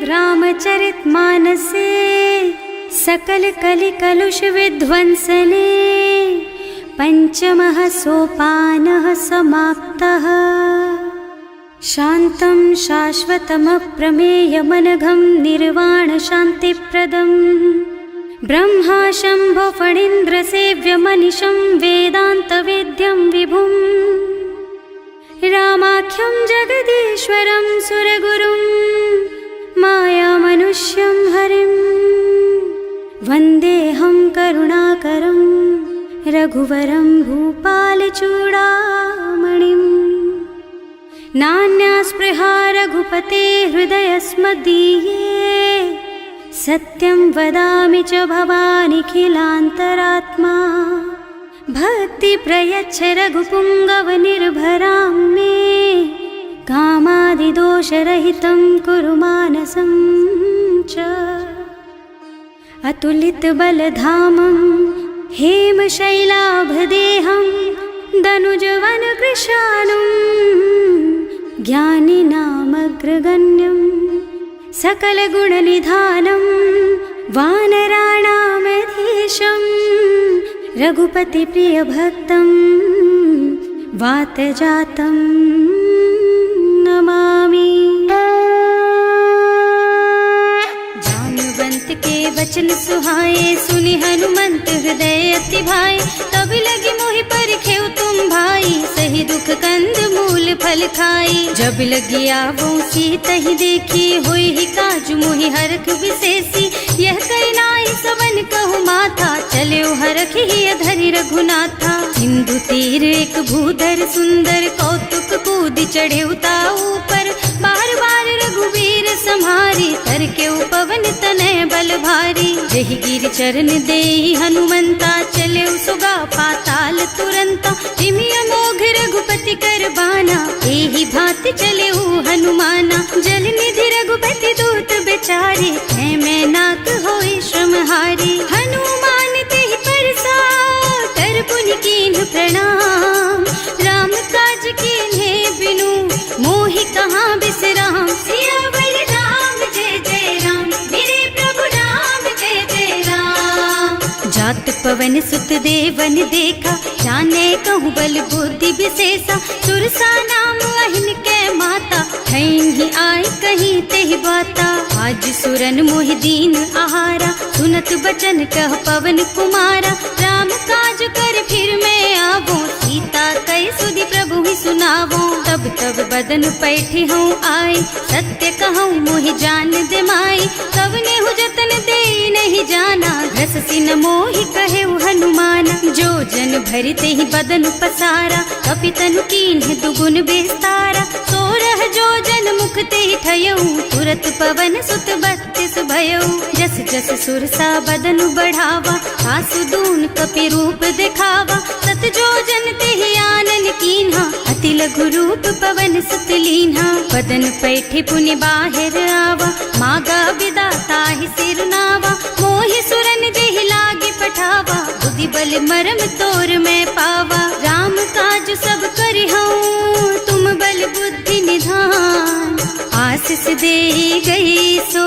रामचरितमानसे सकल कलि कलुष विध्वंसने पंचमः सोपानः समाप्तः। शान्तं शाश्वतमप्रमेयमनघं निर्वाण शान्तिप्रदं ब्रह्मा शम्भो फणीन्द्रसेव्यमनिशं वेदान्तवेद्यं विभुं रामाख्यं जगदीश्वरं सुरगुरुं मायामनुष्यं हरिं वन्देऽहं करुणाकरं रघुवरं भूपालचूडामणिम्। नान्या स्पृहा रघुपते हृदयस्मदीये सत्यं वदामि च भवानिखिलान्तरात्मा। भक्ति प्रयच्छ रघुपुङ्गवनिर्भरां मे कामादिदोषरहितं कुरु मानसं च। अतुलितबलधामं हेमशैलाभदेहं दनुजवनकृशानुं ज्ञानिनामग्रगण्यं सकलगुणनिधानं वानराणामधीशं रघुपतिप्रियभक्तं वातजातं नमामि। जानुवंत के वचन सुहाए सुनि हनुमंत हृदय अति भाए। तब लगी मोहि परिखेउ तुम भाई सही दुख कंद मूल फल खाई। जब लगी आवो सीतहि देखी होई ही काजु मोहि हरख विशेषी। यह कई नाई सबन कहु माथा चले हरखि ही धरि रघुनाथा। सिंधु तीर एक भूधर सुंदर कौतुक कूद चढ़े ऊपर। बार बार रघुवीर सम्हारी तर के पवन तनय बल भारी। जहि गिर चरण देहि हनुमंता चले सुगा पाताल तुरंता। जिमि अमोघ रघुपति कर बाना एहि भांति चले हनुमाना। जल निधि रघुपति दूत बेचारे है मैं नाक होई श्रमहारी। हनुमान तेहि परसा कर पुनि कीन्ह प्रणाम। राम काज कीन्हे बिनु मोहि कहाँ बिसराम। सियावर राम जय जय राम मेरे प्रभु राम जय जय राम। जात पवन सुत देवन देखा जाने कहूँ बल बुद्धि विशेषा। सुरसा नाम अहिन के माता ही आय कहीं तेहि बाता। आज सुरन मोहि दीन आहारा सुनत बचन कह पवन कुमारा। राम काज कर फिर मैं आवो सीता कई सुधि प्रभु ही सुनावो। तब तब बदन पैठी हूँ आए सत्य कहूँ मोहि जान दे माई। तब नेहु जतन दे नहीं जाना घस सिन मोहि कहे हनुमाना। जो जन भरिते ही बदन पसारा कपितनु कीन्ह दुगुन बेस्तारा। सोरह जो जन मुख ते ही ठयऊ तुरत पवन सुत 32 भयऊ। जस जस सुरसा बदन बढ़ावा आसु दून कपि रूप दिखावा। सत जो जन ते ही आनन कीन्हा अति लघु रूप पवन सुत लीन्हा। बदन पैठे पुनि बाहिर आवा मागा विदाता ही सिरनावा। मोहि सुरन जेहि लागे पठावा बुद्धि बल मरम तोर में पावा। राम काज सब करिहऊँ तुम बल बुद्धि निधान। आशीष दे गई सो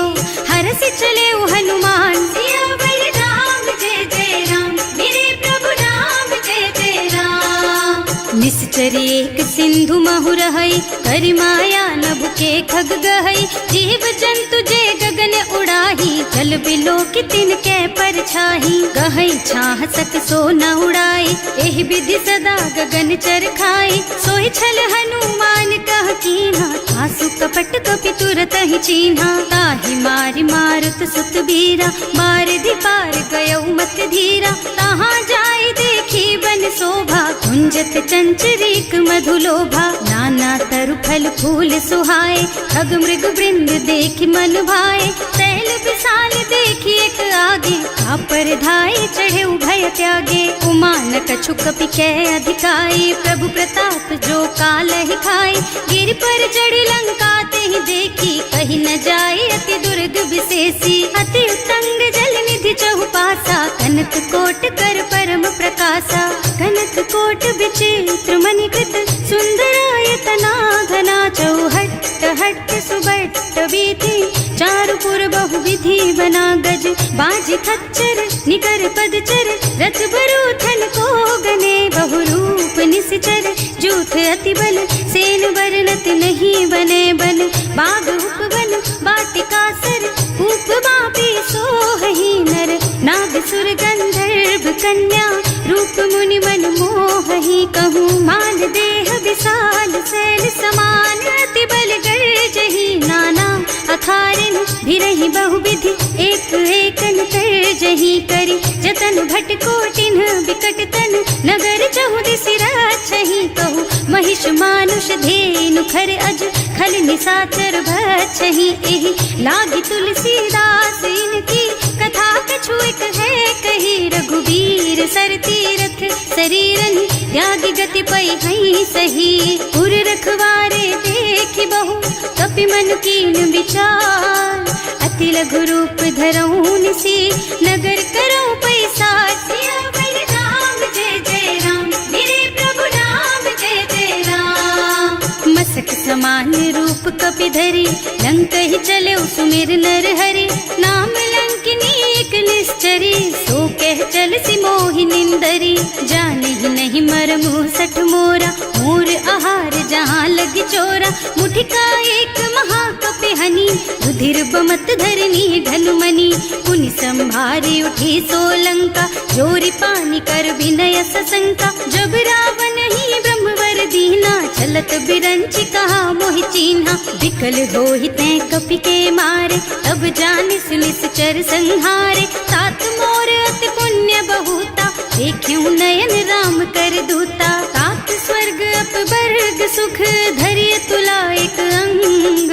हरस चले हनुमान। सियावर राम जय जय राम मेरे प्रभु राम जय जय राम। निश्चर एक सिंधु महु रहई करि माया नभ के खग गहई। जीव जंतु जे गगन उड़ाही जल बिलो कि तिनके परछाही। गहई छाह सक सो न उड़ाई एहि विधि सदा गगन चर खाई। सोहि छल हनुमान कह कीन्हा आसु कपट कपि तुरत ही चीन्हा। ताहि मारि मारुत सुत बीरा बारिधि पार गयऊ मत धीरा। तहाँ जाय देखी बन शोभा कुंजत चंचरीक मधुलोभा। नाना तरु फल फूल सुहाए खग मृग वृंद देखि मन भाए। तैल विशाल देखी एक आगे पर धाय चढ़े भय त्यागे। उमान कछु कपि कै अधिकाई प्रभु प्रताप जो काल ही खाई। गिर पर चढ़ी लंका ते ही देखी कहीं न जाए अति दुर्ग विशेषी। अति उत्तंग जल निधि चहुपासा कनक कोट कर परम प्रकाशा। कनक कोट विचित्र मणिकृत सुंदरायतना घना चौहट्ट हट्ट सुबट बीती, चारु पुर बहुविधि बना गज, बाज खच्चर निकर पदचर, रथ बरूथन को गने, बहुरूप निश्चर जूथ अति बल, सेन बरनत नहीं बने बन, बाग उपवन बाटिका सर, कूप बापी सोहहि नर, नाग सुर गंधर्व कन्या, रूप मुनि मन मोहहि, कहूँ मान देह विशाल शैल समान, अति बल गर्जहि नाना अखारिन, भिरहि बहुविधि एक एकन तरजहि करि, जतन भट कोटिन बिकट तन, नगर चहुदिसि राछहि, कहूँ महिष मानुष धेनु खर अज, खल निशाचर भक्षहि, एहि लागी तुलसीदास इनकी, कथा कछु एक है कही, रघुबीर सर तीरथ शरीरनि, त्यागी गति पै हई सही, पुर रखवारे देखि बहु, कपि मन कीन विचार, अति लघु रूप धरऊं निसी, नगर करऊं पैसार, सियावर राम जय जय राम, मेरे प्रभु राम जय जय राम, मसक समान रूप कपि धरि, लंक ही चले सुमिर नर हरि, नाम लंकिनी एक निश्चरी, सो कह चल सी मोहि निंदरी, जाने ही नहीं मरमु सठ मोरा, मोर आहार जहाँ लग चोरा, मुठिका एक महाकपि हनी, रुधिर बमत धरनी ढलुमनी, पुनि संभारी उठी सोलंका, जोरी पानी कर विनय सशंका, जब रावण ही ब्रह्मवर दीना, चलत बिरंचि कहा मोहि चीन्हा, विकल होहि तै कपि के मारे, तब जानिस निश्चर संहारे, तात मोर अति पुण्य बहुता, देखियो नयन राम कर दूता, तात स्वर्ग अपवर्ग सुख, धरिय तुला एक अंग,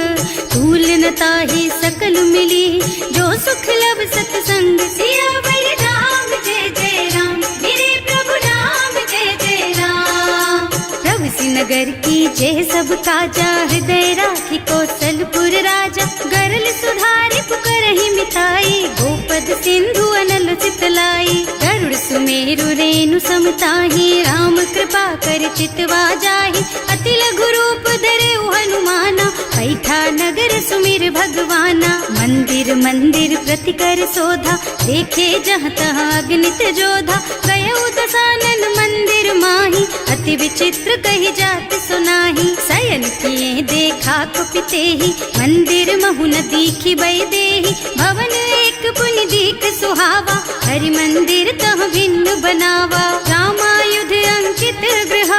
तूल न ताहि सकल मिली, जो सुख लब सतसंग, सियावर राम जय जय राम, मेरे प्रभु राम जय जय राम, प्रभु नगर की जय सब काजा, हृदय राखी कौशलपुर राजा, गरल सुधारि पुकारहि मिताई, गोपद सिंधु अनल चितलाई, गरुड़ सुमेरु रेणु समताहि, राम कृपा कर चितवा जाहि, अति लघु रूप धरे हनुमाना, बैठा नगर सुमिर भगवाना, मंदिर मंदिर प्रति कर शोधा, देखे जहाँ तहाँ अगणित जोधा, गयो दसानन मंदिर माही, अति विचित्र कही जात सुनाही, शयन किए देखा कुपिते ही, मंदिर महु न दीखी बई देही, भवन एक पुनि दीख सुहावा, हरि मंदिर तह भिन्न बनावा, रामायुध अंकित गृह,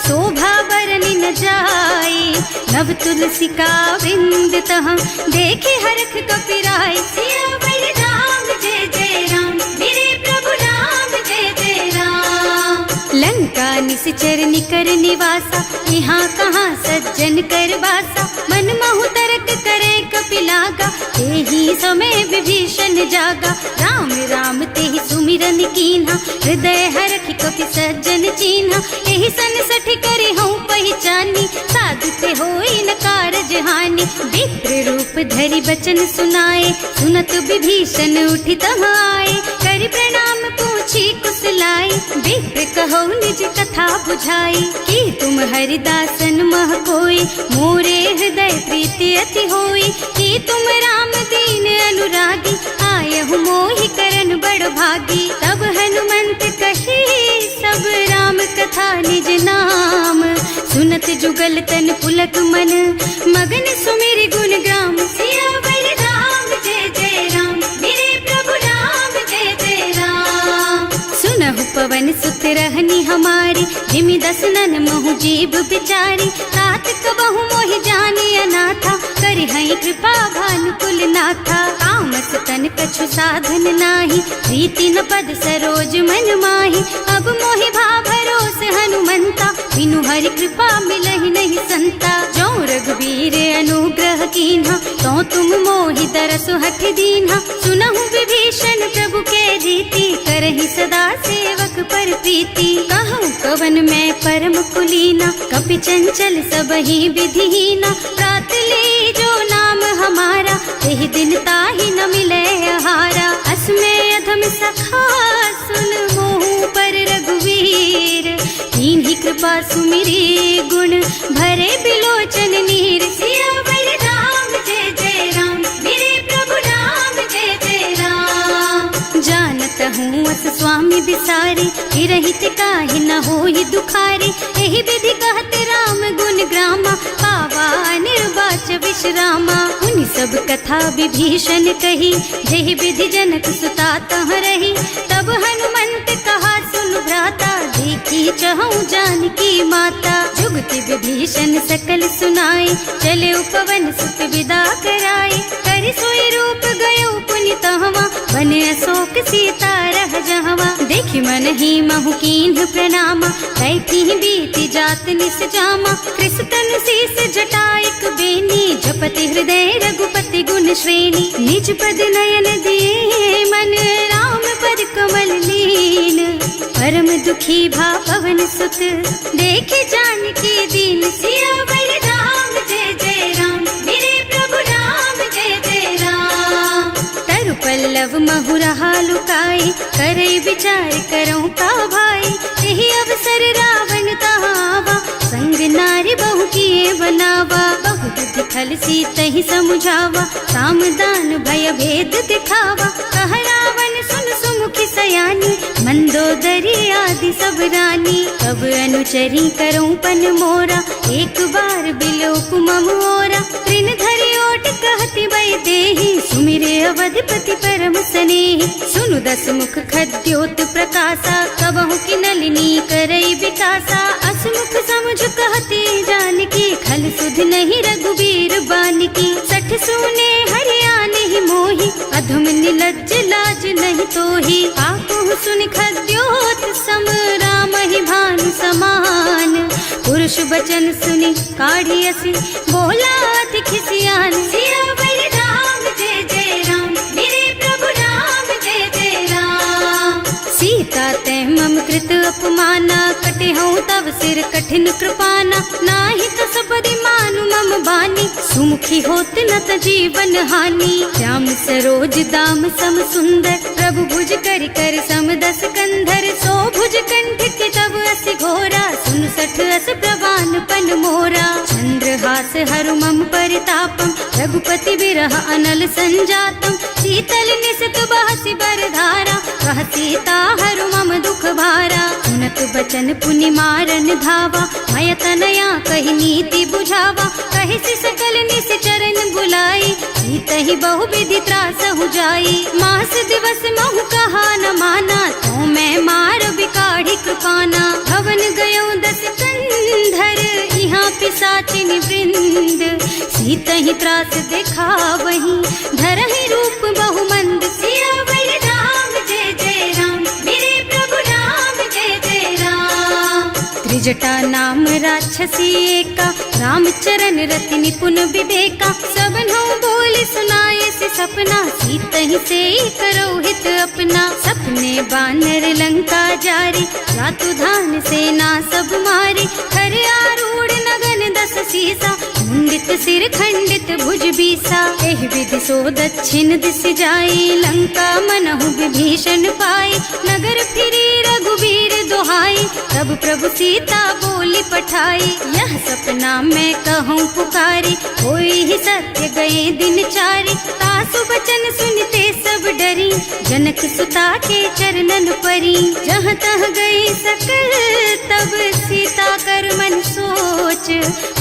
शोभा बरनि न जाई, नव तुलसी का बिंद तह, देखे हरख कपिराई, सियावर राम जय जय राम, मेरे प्रभु राम जय जय राम, लंका निश्चर निकर निवासा, यहाँ कहाँ सज्जन कर बासा, मन महु तरक करे कपिलागा, तेहि समय विभीषण जागा, राम राम तेहि सुमिरन कीन्हा, हृदय हरखि कपि सज्जन चीन्हा, एहि सन सठ करि हूँ पहचानी, साधु ते होई न कारज हानि, विप्र रूप धरि बचन सुनाए, सुनत विभीषण उठि तहाँ आए, करि प्रणाम पूछी कुशलाई, विप्र कहो निज कथा बुझाई, कि तुम हरिदासन मह कोई, मोरे हृदय प्रीति अति होई, कि तुम राम दीन अनुरागी, आयहु मोहि करन बड़ भागी, तब हनुमंत कही सब राम कथा निज नाम, सुनत जुगल तन पुलक मन, मगन सुमिर गुण ग्राम, सियावर राम जय जय राम, मेरे प्रभु राम जय जय राम, सुनहु पवन सुत रहनी हमारी, जिमि दसनन महु जीव बिचारी, तात कबहु मोहि जानी अनाथा, करि हई कृपा भानुकुल नाथा, तामस तन कछु साधन नाही, प्रीति न पद सरोज मन माही, अब मोहि भा भरोस हनुमंता, बिनु हरि कृपा मिलहि नहीं संता, जो रघुबीर अनुग्रह कीन्हा, तो तुम मोहि तरसु हठ दीन्हा, सुनहु विभीषण प्रभु के रीति, करहि सदा सेवक पर प्रीति, कहूँ कवन मैं परम कुलीना, कपि चंचल सबहि विधिहीना, प्रात ले जो नाम हमारा, तेहि दिन ताहि न मिले आहारा, असमय अधम सखा सुन मोहु पर रघुवीर, कीन्ही कृपा सुमिरी गुण भरे बिलोचन नीर, सियावर स्वामी बिसारी, रहित काहे न होई दुखारी। एहि विधि कहते राम गुण ग्रामा, पावा निर्वाच विश्रामा। उन सब कथा विभीषण कही, जेहि विधि जनक सुता तह रही। तब हनुमंत कहा सुन भ्राता, देखी चहु जानकी माता। जुगति विभीषण सकल सुनाई, चले उपवन सुत विदा कराई। कर सोई रूप गयो पुनि तहवा, बने अशोक सीता रह जहवा। देखि मन ही महु कीन्ह प्रणामा, बैठी बीती जात निस जामा। कृष तनु शीस जटाइक बेनी, जपति हृदय रघुपति गुण श्रेणी। निज पद नयन दिए मन, राम पद कमल लीन। परम दुखी भा पवन सुत, देखे जानकी दीन। सियावर राम जय जय राम, मेरे प्रभु राम जय जय राम। तरु पल्लव महुरहा लुकाई, करई विचार करऊं का भाई। यही अवसर रावण तहावा, संग नारी बहु किए बनावा। बहु बुद्धि खल सीतहि समुझावा, साम दान भय भेद दिखावा। कह रावण सुन सुमुखी सयानी, मंदोदरी आदि सब रानी। तब अनुचरी करऊं पन मोरा, एक बार बिलोक मम ओरा। तृण धरि ओट कहति बई देहि, सुमिरे अवधिपति परम स्नेहि। सुनु दस मुख खद्योत प्रकाशा, कबहु की नलिनी करई विकासा। असमुख समुझ कहती जानकी, खल सुध नहीं रघुबीर बानकी। सठ सूने हरियाणा ही मोहि, अधम निलज्ज लाज नहीं तोहि। आपहु सुनि खद्योत सम, राम ही भानु समान। पुरुष बचन सुनि काढ़ी असी, बोला अति खिसियान। सियावर राम जय जय राम, मेरे प्रभु राम जय जय राम। सीता तै मम कृत अपमाना, कटे हूँ तव सिर कठिन कृपाना। नाही त सबरि मानु मम बानी, सुमुखी होत न त जीवन हानि। श्याम सरोज दाम सम सुंदर, प्रभु भुज कर कर सम दस कंधर। सो भुज कंठ के तब अस घोरा, सुन सठ अस प्रवान पन मोरा। चंद्रहास हरु मम परितापम, रघुपति बिरह अनल संजातम। शीतल निसत बहसि बरधारा, कह सीता हरु मम दुख भारा। सुनत बचन पुनि मारन धावा, मय तनया कहि नीति बुझावा। कहि सि सकल निस चरण बुलाई, सीतहि बहु विधि त्रासहु जाई। मास दिवस महु कहा न माना, तो मैं मार बिकाढ़ी कृपाना। भवन गयो दस कंधर, यहाँ पिशाचिनी वृंद। सीतहि त्रास दिखावहि, धरहि रूप बहु मंद। सियावर राम जय जय राम, मेरे प्रभु राम जय जय राम। त्रिजटा नाम राक्षसी एका, राम चरण रति निपुण विवेका। सबनों बोले सुनाए से सपना, सीतहि से करो हित अपना। सपने बानर लंका जारी, रातु धान सेना सब मारी। खर आरूढ़ नगन दस सीसा, मुंडित सिर खंडित भुज बीसा। एहि विधि सो दक्षिण दिस जाई, लंका मनहु विभीषण पाई। नगर फिरी रघुबीर दोहाई, तब प्रभु सीता बोली पठाई। यह सपना मैं कहूँ पुकारी, होई ही सत्य गए दिन चारि। तासु बचन सुनते सब डरी, जनक सुता के चरणन परी। जहाँ तह गई सकल तब सीता कर मन सोच।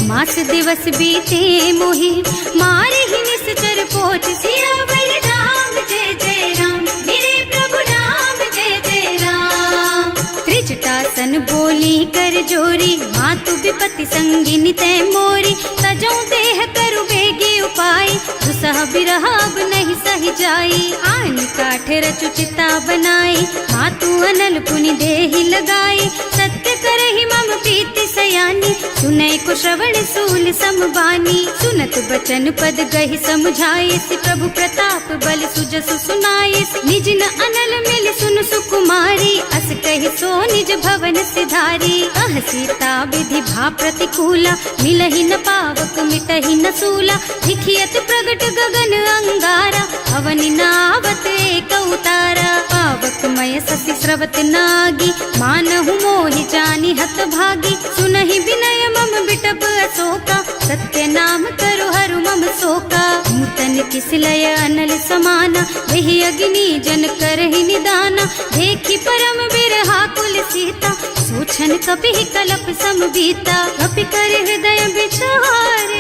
मास दिवस बीते मोहि, मारे ही निश्चर पोच। सियावर राम जय जय राम, मेरे प्रभु राम जय जय राम। त्रिजटा सन बोली कर जोरी, मातु विपति संगिनी तै मोरी। तजौ देह करु बेगी उपाय, दुसह बिरह अब नहीं सही जाई। आन काठ रचु चिता बनाई, मातु अनल पुनि देहि लगाई। सत्य करहि मम प्रीति सयानी, सुनै को श्रवण सूल समबानी। सुनत बचन पद गहि समुझाई, प्रभु प्रताप बल सुजसु सुनाई। निज न अनल मिल सुन सुकुमारी, अस कहि सो निज भवन सिधारी। अह सीता विधि भा प्रतिकूला, मिलहि न पावक मिटहि न सूला। लिखियत प्रगट गगन अंगारा, अवनि नावत एक उतारा। पावक मय ससि स्रवत नागी, मानहु मोहि जानि हत भागी। सुनहि विनय मम बिटप अशोका, सत्य नाम करु हरु मम शोका। नूतन किस लय अनल समाना, वही अग्नि जन करहि निदाना। देखी परम बिरहा कुल सीता, सोचन कपि कलप सम बीता। कपि कर हृदय विचार,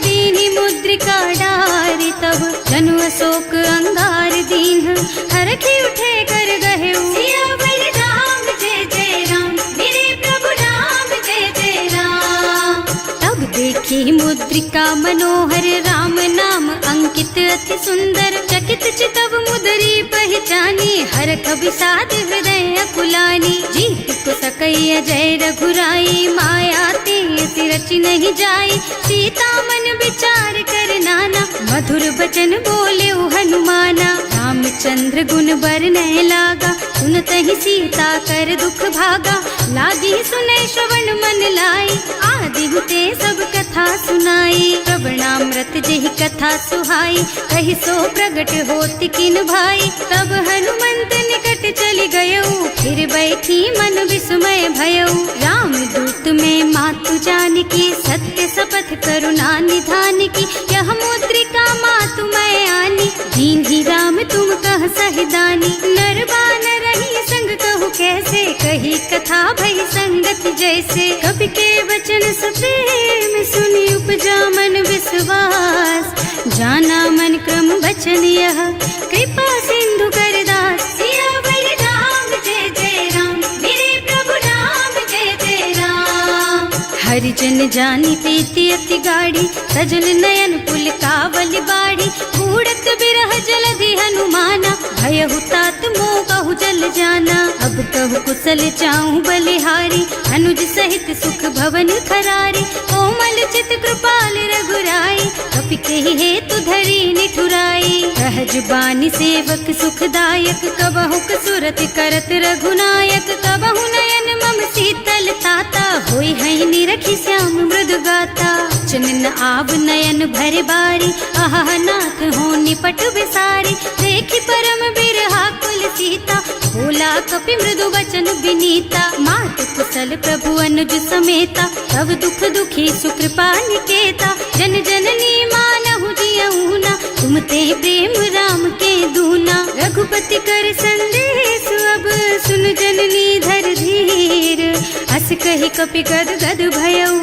दीनी मुद्रिका डारी। तब जनु अशोक अंगार दीन, हरखी उठे कर गहे सियावर राम जय जय राम, मेरे प्रभु राम जय जय राम। तब देखी मुद्रिका मनोहर, राम नाम अंकित अति सुंदर। चकित चितव मुदरी पहचानी, हरख विषाद हृदय अकुलानी। जीत को सकैया जय रघुराई, माया ते अति रचि नहीं जाई। सीता मन विचार कर नाना, मधुर बचन बोले हनुमाना। रामचंद्र गुण बरनय लागा, सुनतहि सीता कर दुख भागा। लागी सुनै श्रवण मन लाई, आदि हुते सब कथा सुनाई। प्रवणामृत जेहि कथा सुहाई, कहि सो प्रगट होति किन भाई। तब हनुमंत निकट चली गयऊ, फिर बैठी मन विस्मय भयऊ। राम दूत में मातु जानकी, सत्य शपथ करुणा निधान की। यह मुद्रिका मातु मैं आनी, दीन्ही राम तुम कह सहिदानी। नर बानर रही संग कहु कैसे, कही कथा भई संगति जैसे। कवि के वचन सप्रेम सुनि उपजा मन विश्वास। जाना मन क्रम वचन यह, कृपा सिंधु कर दास। सियावर राम जय जय राम, मेरे प्रभु राम जय जय राम। हरिजन जानी प्रीति अति गाढ़ी, सजल नयन पुल कावल बाड़ी। बूढ़त बिरह जलधि हनुमाना, भयहु तात मोह कहु जल जाना। अब कहु कुशल चाहूं बलिहारी, अनुज सहित सुख भवन खरारी। कोमल चित कृपाल रघुराई, कपि कहि हेतु धरी निठुराई। सहज बानी सेवक सुखदायक, कबहु कसुरत करत रघुनायक। कबहु नयन मम शीतल ताता, होई है निरखी श्याम मृदु गाता। चनन आव नयन भर बारी, आहा नाथ हो निपट बिसारी। देखी परम बिरहा कुल सीता, बोला कपि मृदु वचन विनीता। मात कुशल प्रभु अनुज समेता, तब दुख दुखी सुकृपा निकेता। जन जननी मानहु जियऊ ना, तुम ते प्रेम राम के दूना। रघुपति कर संदेश अब सुन जननी धर धीर। हस कहि कपि गद गद भयऊ,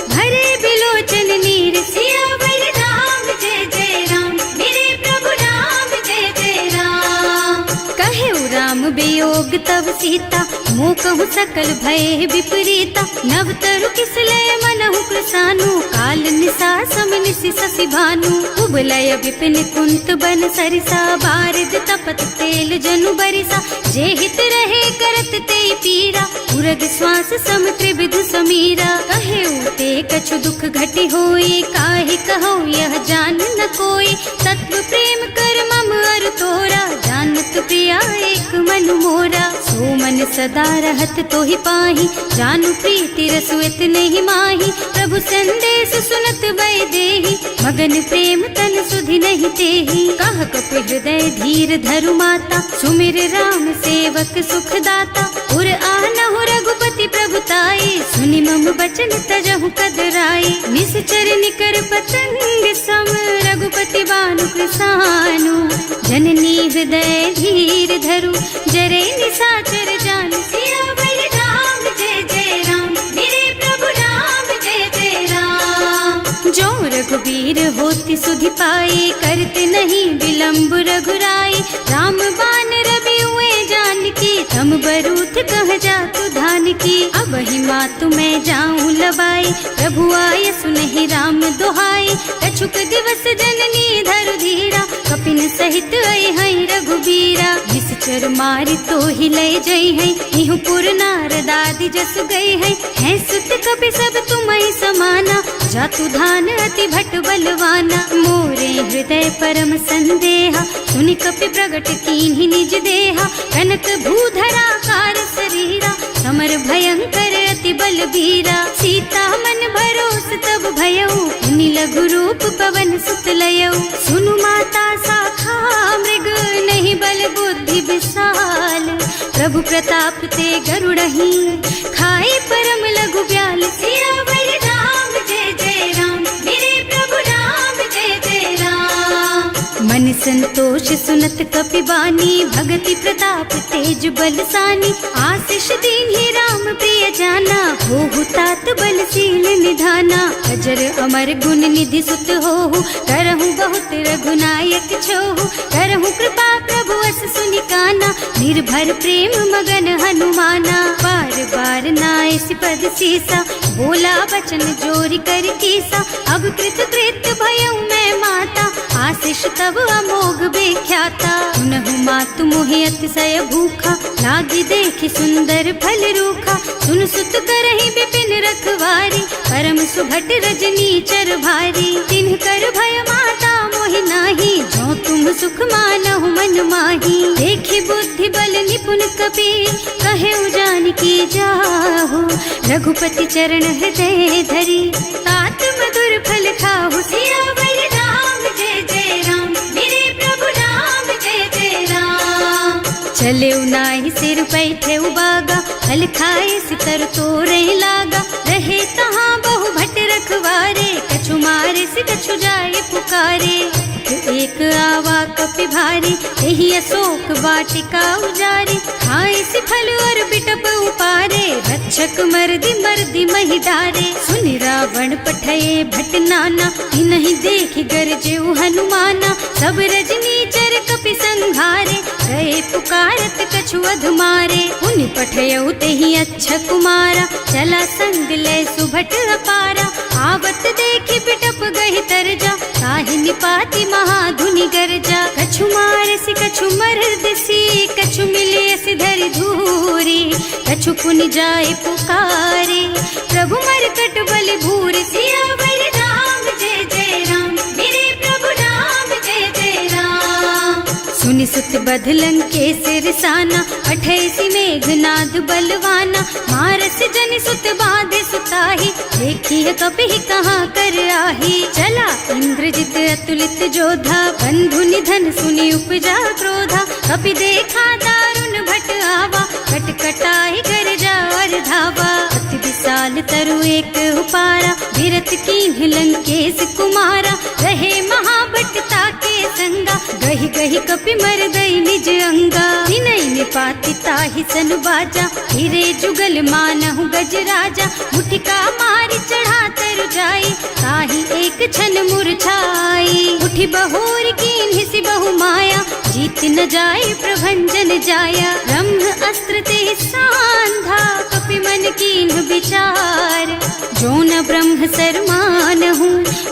भरे बिलोचन नीर। सियावर राम जय जय राम, मेरे प्रभु राम जय जय राम। कहे राम वियोग तब सीता, मोह कहु सकल भय विपरीता। नव तरु किस लय मनहु कृसानु, काल निसा सम निसि शशि भानु। उबलय विपिन कुंत बन सरिसा, बारिद तपत तेल जनु बरिसा। जे हित रहे करत ते पीरा, उरग श्वास सम त्रिविध समीरा। कहे ते कछु दुख घटी होई, काहे कहो यह जान न कोई। तत्व प्रेम कर मम अर तोरा, जानत प्रिया एक मन मोरा। सो मन सदा रहत तोहि पाही, जानु प्रीति रसु इतने माही। प्रभु संदेश सुनत वै देही, मगन प्रेम तन सुधि नहीं तेही। कह कपि हृदय धीर धरु माता, सुमिर राम सेवक सुख दाता। उर आनहु रघुपति प्रभुताई, सुनि मम बचन तजहु कदराई। निश्चर निकर पतंग सम, रघुपति बानु कृसानु। जननी हृदय धीर धरु, जरे निशाचर जानु। सियावर राम जय जय राम, मेरे प्रभु राम जय जय राम। जो रघुबीर होति सुधि पाई, करते नहीं विलम्ब रघुराई। राम बान रवि हुए जानकी, थम बरूथ कह जातु धान की। अब ही मातु मैं जाऊं लबाई, प्रभु आय सुनहि राम दुहाई। कछुक दिवस जननी धरु धीरा, कपिन सहित आई है रघुबीरा। निश्चर मारी तो ही लय जई है, इहु पुर नारद आदि जस गई है। हैं सुत कपि सब तुम्हि समाना, जातु धान अति भट बलवाना। मोरे हृदय परम संदेहा, सुनि कपि प्रगट कीन्हि निज देहा। कनक भूधरा कार शरीरा, समर भयंकर अति बलबीरा। सीता मन भरोस तब भयऊ, मुनि लघु रूप पवन सुत लयऊ। सुनु माता शाखा मृग, नहीं बल बुद्धि विशाल। प्रभु प्रताप ते गरुड़हि, खाई परम लघु ब्याल। सियावर राम जय जय राम, मेरे प्रभु राम जय जय राम। मन संतोष सुनत कपिबानी, भगति प्रताप तेज बलसानी। आशीष दीन्हि राम प्रिय जाना, होहु तात बलशील निधाना। अजर अमर गुण निधि सुत होहु, करहु बहुत रघुनायक छोहु। करहु कृपा प्रभु अस सुनि काना, निर्भर प्रेम मगन हनुमाना। बार बार नाइस पद सीसा, बोला बचन जोरी कर कीसा। अब कृत कृत भयउ मैं माता, आशीष तब अमोघ बेख्याता। सुनहु मातु मोहि अतिशय भूखा, लागी देखि सुंदर फल रूखा। सुन सुत करहि विपिन रखवारी, परम सुभट रजनी चर भारी। तिन्ह कर भय माता मोहि नाही, जो तुम सुख मानहु मन माही। देखि बुद्धि बल निपुण कपि, कहे जानकी जाहु। रघुपति चरण हृदय धरी, तात मधुर फल खाहु। सियावर राम जय जय राम, मेरे प्रभु राम जय जय राम। चले नाहि सिर बैठे बागा, फल खाए सितर तोरे लागा। रहे तहाँ बहु भट रखवारे, कछु मारे से कछु जाए पुकारे। एक आवा कपि भारी, यही अशोक वाटिका उजारी। खाए से फल और बिटप उपारे, रक्षक मर्दी मर्दी महि डारे। सुनि रावण पठये भट नाना, नहीं देखि गरजेउ हनुमाना। सब रजनी चर कपि संघारे, गए पुकारत कछु अधमारे। उनि पठयउ तेहि अच्छा कुमारा, चला संग ले सुभट अपारा। आवत देखि बिटप गहि तरजा, काहि निपाति महाधुनि गरजा। कछु मारसि कछु मरदसी, कछु मिलियसि धरि धूरी। कछु पुनि जाए पुकारे, प्रभु मरकट बलि भूरि। सियावर राम जय जय राम, मेरे प्रभु राम जय जय राम। सुनि सुत बध लंकेश रिसाना, अठैसी मेघनाद बलवाना। मारस जनि सुत बाधे सुताही, देखिए कपि कहाँ कर आही। चला इंद्रजित अतुलित जोधा, बंधु निधन सुनि उपजा क्रोधा। कपि देखा दारुण भट आवा, कटकटाई गरजा और धावा। अति विशाल तरु एक उपारा, विरत कीन्ह लंकेश कुमारा। रहे महाभट ताके संगा, गहि गहि कपि मर गई निज अंगा। तिनहि निपाति ताहि सन बाजा, हिरे जुगल मानहु गज राजा। मुठिका मारि चढ़ा तरु जाई, ताहि एक छन मुरझाई। उठि बहोर कीन्हि सि बहु माया, जीत न जाय प्रभंजन जाया। ब्रह्म अस्त्र ते सांधा, कपि मन कीन्ह विचार। जो न ब्रह्म सर मानहु,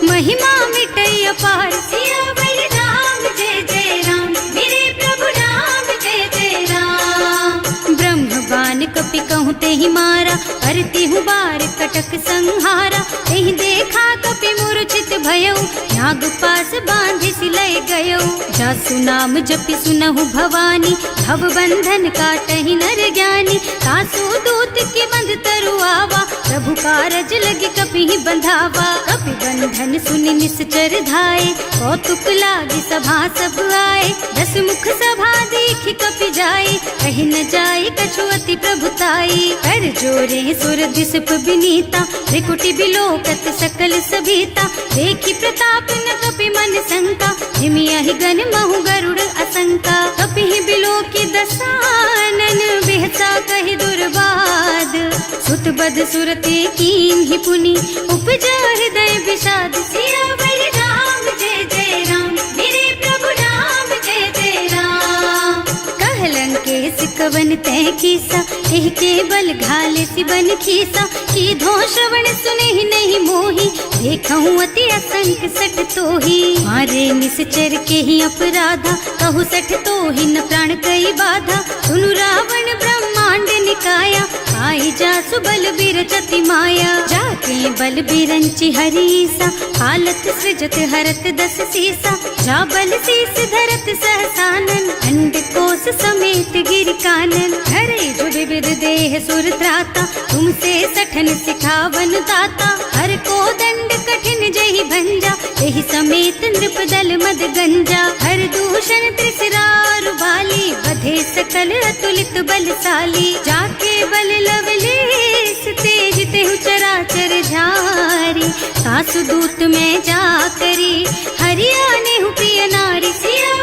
महिमा मिटै अपार। सियावर राम जय जय राम, मेरे प्रभु राम जय जय राम। ब्रह्म बान कपि कहूँ तेहि मारा, हरति हूँ बार कटक संहारा। तेहि देखा कपि मूर्छित भयउ, नाग पास बांधि सिलय गयउ। जासु नाम जपि सुनहु भवानी, भव बंधन काटहि नर ज्ञानी। तासु दूत के बंध तरु आवा, प्रभु कारज लगे कपि बंधावा। कपि बंधन सुनि निश्चर धाये, कौतुक लागी सभा सब आए। 10 मुख सभा देखि कपि जाए, कहि न जाए कछु अति प्रभुताई। कर जोरे सुर दिसप विनीता, त्रिकुटी बिलोकत सकल सभीता। देखि प्रताप न कपि मन शंका, हिमियहि गन महु गरुड़ असंका। कपि बिलोकी दसानन, बिहसा कहि दुर्बाद। सुत बद सुरते कीन्हि पुनि, उपजा हृदय विषाद। सियावर राम जय जय राम, मेरे प्रभु राम जय जय राम। कह लंकेश कवन तै कीसा, एह के बल घाले सि बन खीसा। की धो श्रवण सुने नहीं मोही, देखऊँ अति असंख सठ तोही। मारे निश्चर के ही अपराधा, कहु सठ तोहि न प्राण कई बाधा। सुनु रावण ब्रह्मांड निकाया, आई जासु बल बिरचति माया। जाके बल बिरंचि हरीसा, हालत सृजत हरत 10 सीसा। जा बल शीस धरत सहसानन, अंड कोस समेत गिर कानन। हरे जो विविध देह सुर त्राता, तुमसे सठन सिखावन दाता। हर को दंड कठिन जहि भंजा, एहि समेत नृप दल मद गंजा। हर दूषण त्रिसरारु बाली, बधे सकल अतुलित बलशाली। जाके बल लवलेश, तेज तेहु चराचर झारी। सासु दूत में जा करी, हरियाणे हु प्रिय नारी। सिया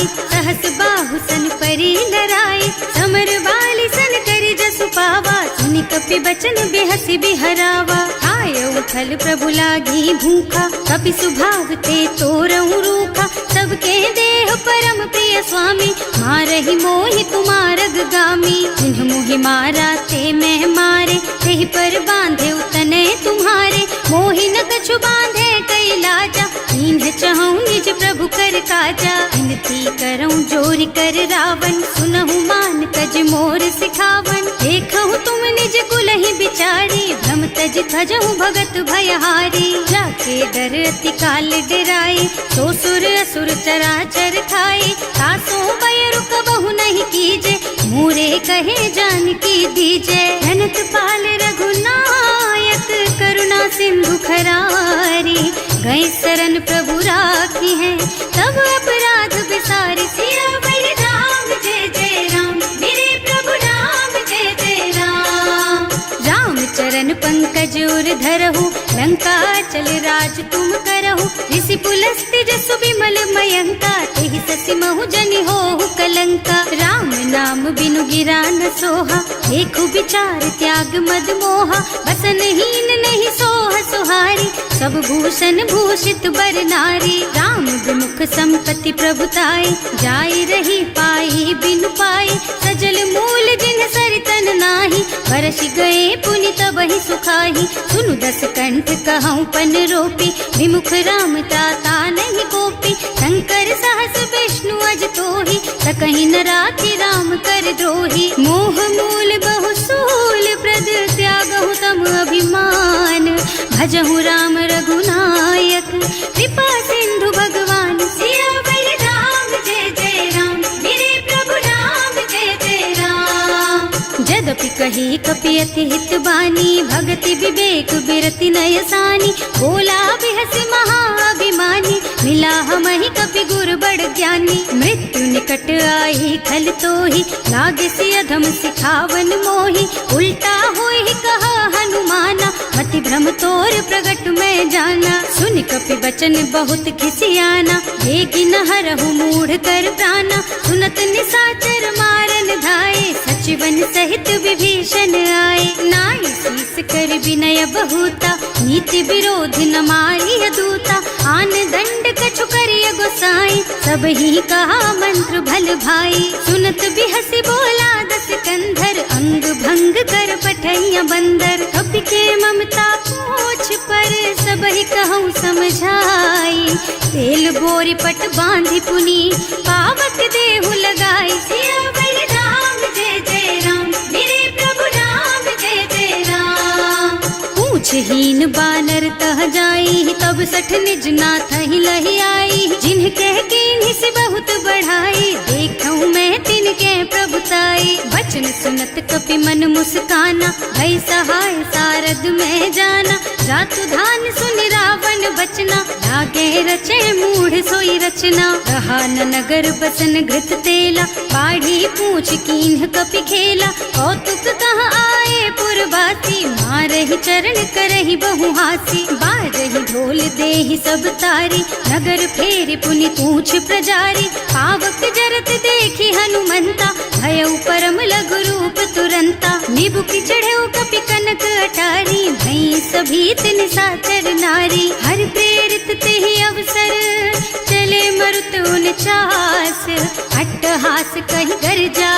सहस बाहु सन परी लराए, समर बाली सन करी जसु पावा, सुनि कपि बचन बेहसी बिहरावा। आय उठल प्रभु लागी भूखा, कपि सुभाव ते तोरऊ रूखा, सबके देह परम प्रिय स्वामी, मारहि मोहि कुमारग गामी। जिन्ह मोहि मारा ते मैं मारे, तेहि पर बांधे उतने तुम्हारे, मोहि न कछु बांधे कई लाजा, इन्ह चहु निज प्रभु कर काजा। विनती करऊं जोरि कर रावण, सुनहु मान तज मोर सिखावन। देखहु तुम निज कुलहि बिचारी, भ्रम तज थजहु भगत भयहारी। जाके डर अति काल डराए, सो सुर असुर चराचर खाए। तासो बैरु कबहु नहीं कीजे, मूरे कहे जानकी दीजे। धनत पाल रघुनायक, करुणा सिंधु खरारी। गए शरण प्रभु राखी है, तब अपराध बिसारी। सियावर राम जय जय राम, मेरे प्रभु राम जय जय राम। राम चरण पंकज उर धरहु, लंका चल राज तुम करहु। ऋषि पुलस्त्य जसु विमल मयंका, तेहि ससि महु जनि होहु कलंका। राम नाम बिनु गिरा न सोहा, देखु विचार त्याग मद मोहा। बसन हीन नहीं सोह सुहारी, सब भूषण भूषित बर नारी। राम विमुख संपत्ति प्रभुताई, जाय रही पाई बिनु पाई। सजल मूल जिन सरितन नाही, बरस गए पुनि तबहि सुखाही। सुनु दस कंठ कहऊँ पन रोपी, विमुख राम त्राता नहीं गोपी। शंकर सहस विष्णु अज तोहि, सकहि न राखि राम कर द्रोही। मोह मूल बहु सूल प्रद, त्यागहु तम अभिमान। भजहु राम रघुनायक, कृपा सिंधु भगवान। सियावर राम जय जय राम, मेरे प्रभु राम जय जय राम। जदपि कही कपि अति हित बानी, भगति विवेक बिरति नय सानी। बोला बिहस महाअभिमानी, मिला हमहि कपि गुर बड़ ज्ञानी। मृत्यु निकट आई खल तोहि, लागे सि अधम सिखावन मोहि। उल्टा होहि कहा हनुमाना, मति भ्रम तोर प्रगट में जाना। सुनि कपि बचन बहुत खिसियाना, देगी न हरहु मूढ़ कर प्राणा। सुनत निसाचर मारन धाये, सचिवन सहित विभीषण आए। नाई शीस कर विनय बहुता, नीति विरोध न मारिय दूता। आन दंड कछु करिय गोसाई, सब ही कहा मंत्र भल भाई। सुनत बिहसि बोला दस कंधर, अंग भंग कर पठैया बंदर। कपि के ममता पूछ पर, सब ही कहूँ समझाई। तेल बोरी पट बांधि पुनी, पावक देहु लगाई। सियावर राम जय जय राम, मेरे प्रभु राम जय जय राम। पूछहीन बानर तह जाई, तब सठ निज नाथ ही लही आई। जिन्ह कह कीन्हि से बहुत बढ़ाई, देखऊँ मैं तिनके प्रभुताई। वचन सुनत कपि मन मुस्काना, भई सहाय सारद में जाना। जातु धान सुन रावण बचना, लागे रचे मूढ़ सोई रचना। रहा न नगर बसन घृत तेला, बाढ़ी पूछ कीन्ह कपि खेला। कौतुक कह आए पुरवासी, मारहि चरण करहि बहु हासी। बाजहि ढोल देहि सब तारी, नगर फेरि पुनि पूछ प्रजारी। पावक जरत देखि हनुमंता, भयउ परम लघु रूप तुरंता। निबुकि चढ़ेउ कपि कनक अटारी, भई सभीत निसाचर नारी। हर प्रेरित तेहि अवसर, चले मरुत उनचास। अट्टहास कहि गर्जा,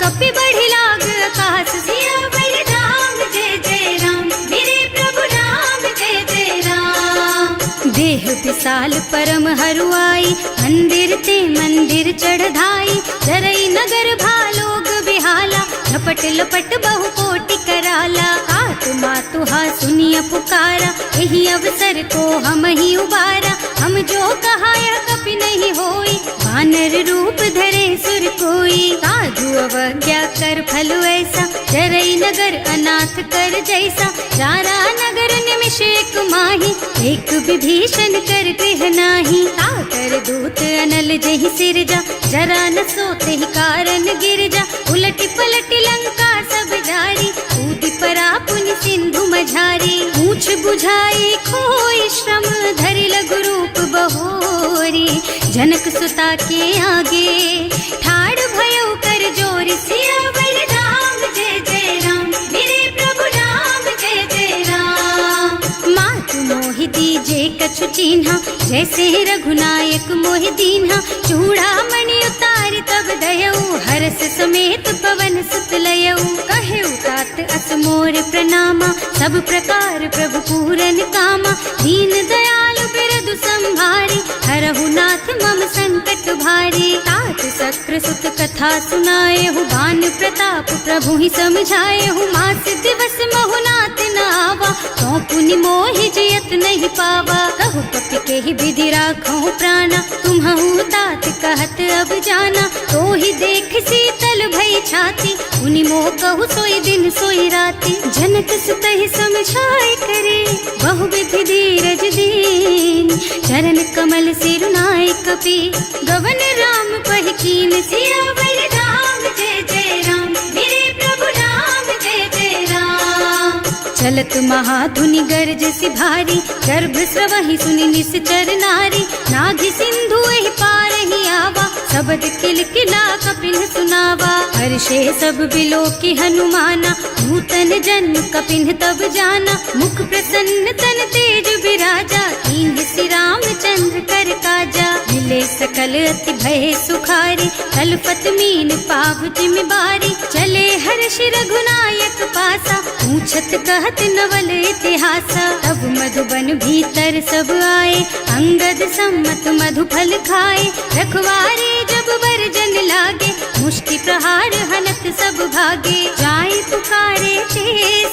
कपि बढ़ि लाग आकाश। सियावर राम जय जय राम, मेरे प्रभु राम जय जय राम। देह विशाल परम हरुआई, मंदिर ते मंदिर चढ़धाई। जरई नगर भालोग बिहाला, झपट लपट बहु कोटि कराला। आत्मा तुहा सुनिय पुकारा, यही अवसर को हम ही उबारा। हम जो कहा यह कपि नहीं होई, वानर रूप धरे सुर कोई। साधु अवज्ञा कर फल ऐसा, जरई नगर अनाथ कर जैसा। जारा नगर निमिष एक माही, एक विभीषण कर गृह नाही। ताकर दूत अनल जहि सिरजा, जरा न सोते ही कारण गिर जा। उलटि पलटि लंका सब जारी, कूदि परा पुनि सिंधु मझारी। पूछ बुझाई खोई श्रम, धरि लघु रूप बहोरी। जनक सुता के आगे ठाड़ भयो कर जोर, सियावर राम जय जय राम, मेरे प्रभु राम जय जय राम। मातु मोहि दीजे कछु चिन्हा, जैसे रघुनायक मोहि दीन्हा। चूड़ामणि उतारि तब दयऊ, हरस समेत पवन सुत लयऊ। कहेउ तात अस मोर प्रणामा, सब प्रकार प्रभु पूरन कामा। दीन दयालु बिरदु संभारी, हरहु नाथ मम संकट भारी। तात सक्र सुत कथा सुनाएहु, बान प्रताप प्रभु ही समझाएहु। मास दिवस महु नाथ न आवा, तो पुनि मोहि जियत नहीं पावा। कहु कपि के ही विधि राखहु प्राणा, तुम्हु तात कहत अब जाना। तो ही देख शीतल भई छाती, उनि मोह कहु सोई दिन सोई राती। जनक सुतहि समझाए करे, बहु विधि धीरज दीन। चरण कमल सिरुनाए कपि, गवन राम पहि कीन। सियावर राम जय जय राम, मेरे प्रभु राम जय जय राम। चलत महाधुनि गरज सि भारी, गर्भ स्रवहि सुनि निश्चर नारी। नाभि सिंधु एहि पारहि आवा, शबद किलकिला कपिन सुनावा। हर्षे सब बिलोकी हनुमाना, नूतन जन्म कपिन तब जाना। मुख प्रसन्न तन तेज विराजा, कीन्ह श्री रामचंद्र कर काजा। मिले सकल अति भय सुखारी, कलपत मीन पाव जिमि बारी। चले हर्ष रघुनायक पासा, पूछत कहत नवल इतिहासा। तब मधुबन भीतर सब आए, अंगद सम्मत मधु फल खाए। रखवारे जब बरजन लागे, मुष्टि प्रहार हनत सब भागे। जाए पुकारे ते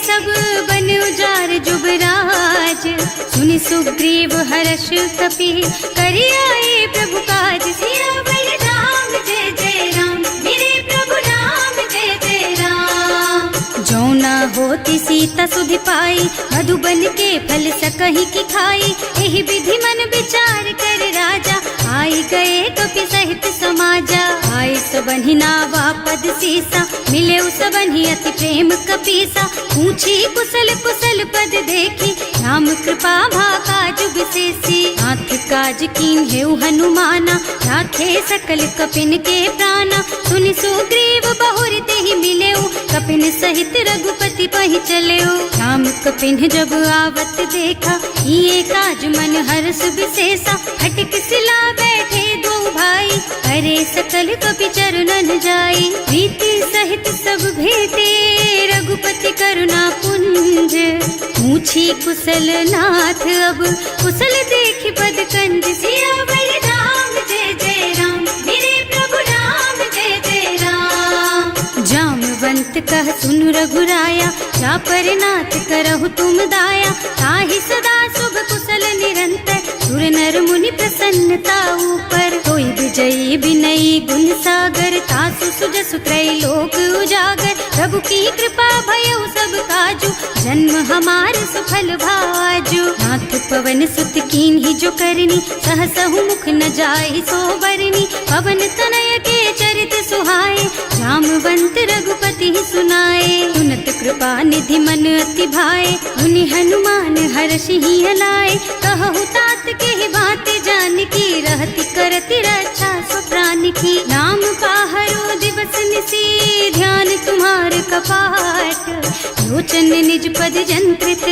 सब बन उजार जुबराज। सुनि सुग्रीव हर्ष कपि, करि आए प्रभु काज। सियावर राम जय जय राम, मेरे प्रभु राम जय जय राम। जो न होती सीता सुधि पाई, मधुबन के फल सकहि की खाई। एहि विधि मन विचार कर राजा, आई गए कपि सहित समाजा। आए सबन्हि नावा पद सीसा, मिले सबन्हि अति प्रेम कपीसा। पूछी कुशल कुशल पद देखी, राम कृपा भाका जुग सेसी। नाथ काज कीन्हेउ हनुमाना, राखे सकल कपिन के प्राणा। सुनि सुग्रीव बहुरि तेहि मिलेउ, कपिन सहित रघुपति पहि चलेउ। राम कपिन जब आवत देखा, ये काज मन हर्ष विशेषा। हटिक सिला बैठे दो भाई, अरे सकल कपि चरणन जाई। प्रीति सहित सब भेटे, रघुपति करुणा पुंज। पूछी कुशल नाथ अब, कुशल देखि पद कंज। सियावर राम जय जय राम, मेरे प्रभु राम जय जय राम। जामवंत कह सुनु रघुराया, चापर नाथ करहु तुम दाया। ताहि सदा शुभ कुशल निरंतर, सुर नर मुनि प्रसन्नता ऊपर। कोई विजयी विनयी गुण सागर, तासु सुजसु त्रैलोक उजागर। प्रभु की कृपा भयउ सब काजू, जन्म हमार सुफल भाजू। नाथ पवन सुत कीन्ही जो करनी, सहसहु मुख न जाहि सो बरनी। पवन तनय के चरित सुहाए, जामवंत रघुपति सुनाए। सुनत कृपा निधि मन अति भाए, मुनि हनुमान हर्षि हलाए। कहु तात के बात जानकी, रहति करति रक्षा सो प्राण की। नाम पाहरो दिवस निसी, ध्यान तुम्हार कपाट। लोचन निज पद जंत्रित,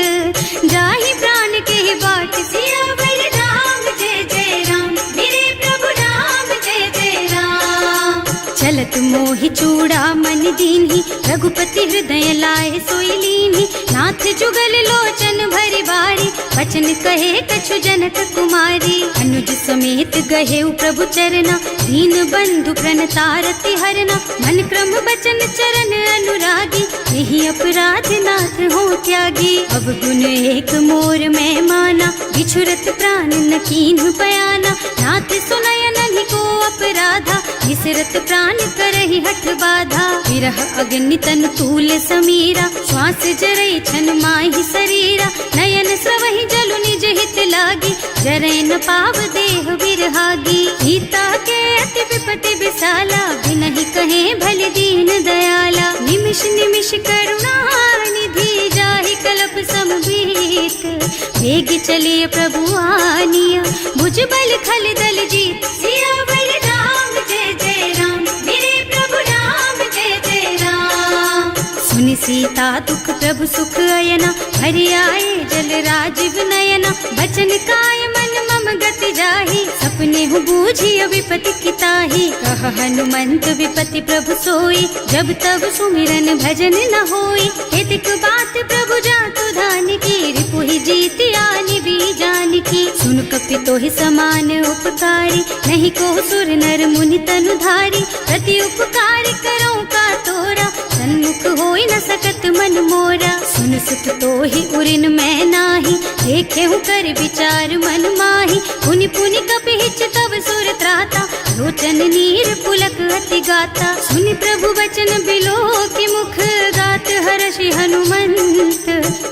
जाहि प्राण के बाट। सियावर राम जय जय राम, मेरे प्रभु राम जय जय राम। चलत मोहि चूड़ामणि दीन्ही, रघुपति हृदय लाए सोई लीन्ही। नाथ जुगल लोचन भरि बारी, बचन कहे कछु जनक कुमारी। अनुज समेत गहेउ प्रभु चरना, दीन बंधु प्रणतारति हरना। मन क्रम बचन चरण अनुरागी, यही अपराध नाथ हो त्यागी। अब गुण एक मोर मैं माना, बिछुरत प्राण न कीन्हु बयाना। नाथ सुनय नहीं को अपराधा, बिसरत प्राण करहि हठ बाधा। विरह अग्नि तन तूल समीरा, श्वास जरई छन माहि शरीरा। नयन स्रवहि जलु निज हित लागी, जरै न पाव देह बिरहागी। सीता के अति विपति विशाला, बिनहि कहे भल दीन दयाला। निमिष निमिष करुणा निधि, जाहि कल्प समबीत। वेग चलिए प्रभु आनिया, भुजबल खल दल जीत। सियावर राम जय जय राम, मेरे प्रभु राम जय जय राम। सुनि सीता दुख प्रभु सुख अयना, हरि आए जल राजीव नयना। बचन काय मन मम गति जाहि, सपने हूँ बूझी विपति किताहि। कह हनुमंत विपति प्रभु सोई, जब तब सुमिरन भजन न होई। हेतिक बात प्रभु जातु धान की, रिपुहि जीति आनि बीजान की। सुन कपि तोहि समान उपकारी, नहीं को सुर नर मुनि तनु धारी। प्रति उपकार करो का तोरा, सन्मुख होई न सकत मन मोरा। सुन सुत तोहि उरिन मैं नाही, देखे हूँ कर विचार मन माही। पुनि पुनि कपि हिच तब सुर त्राता, लोचन नीर पुलक अति गाता। सुनि प्रभु वचन बिलो की मुख, गात हर्षि हनुमंत।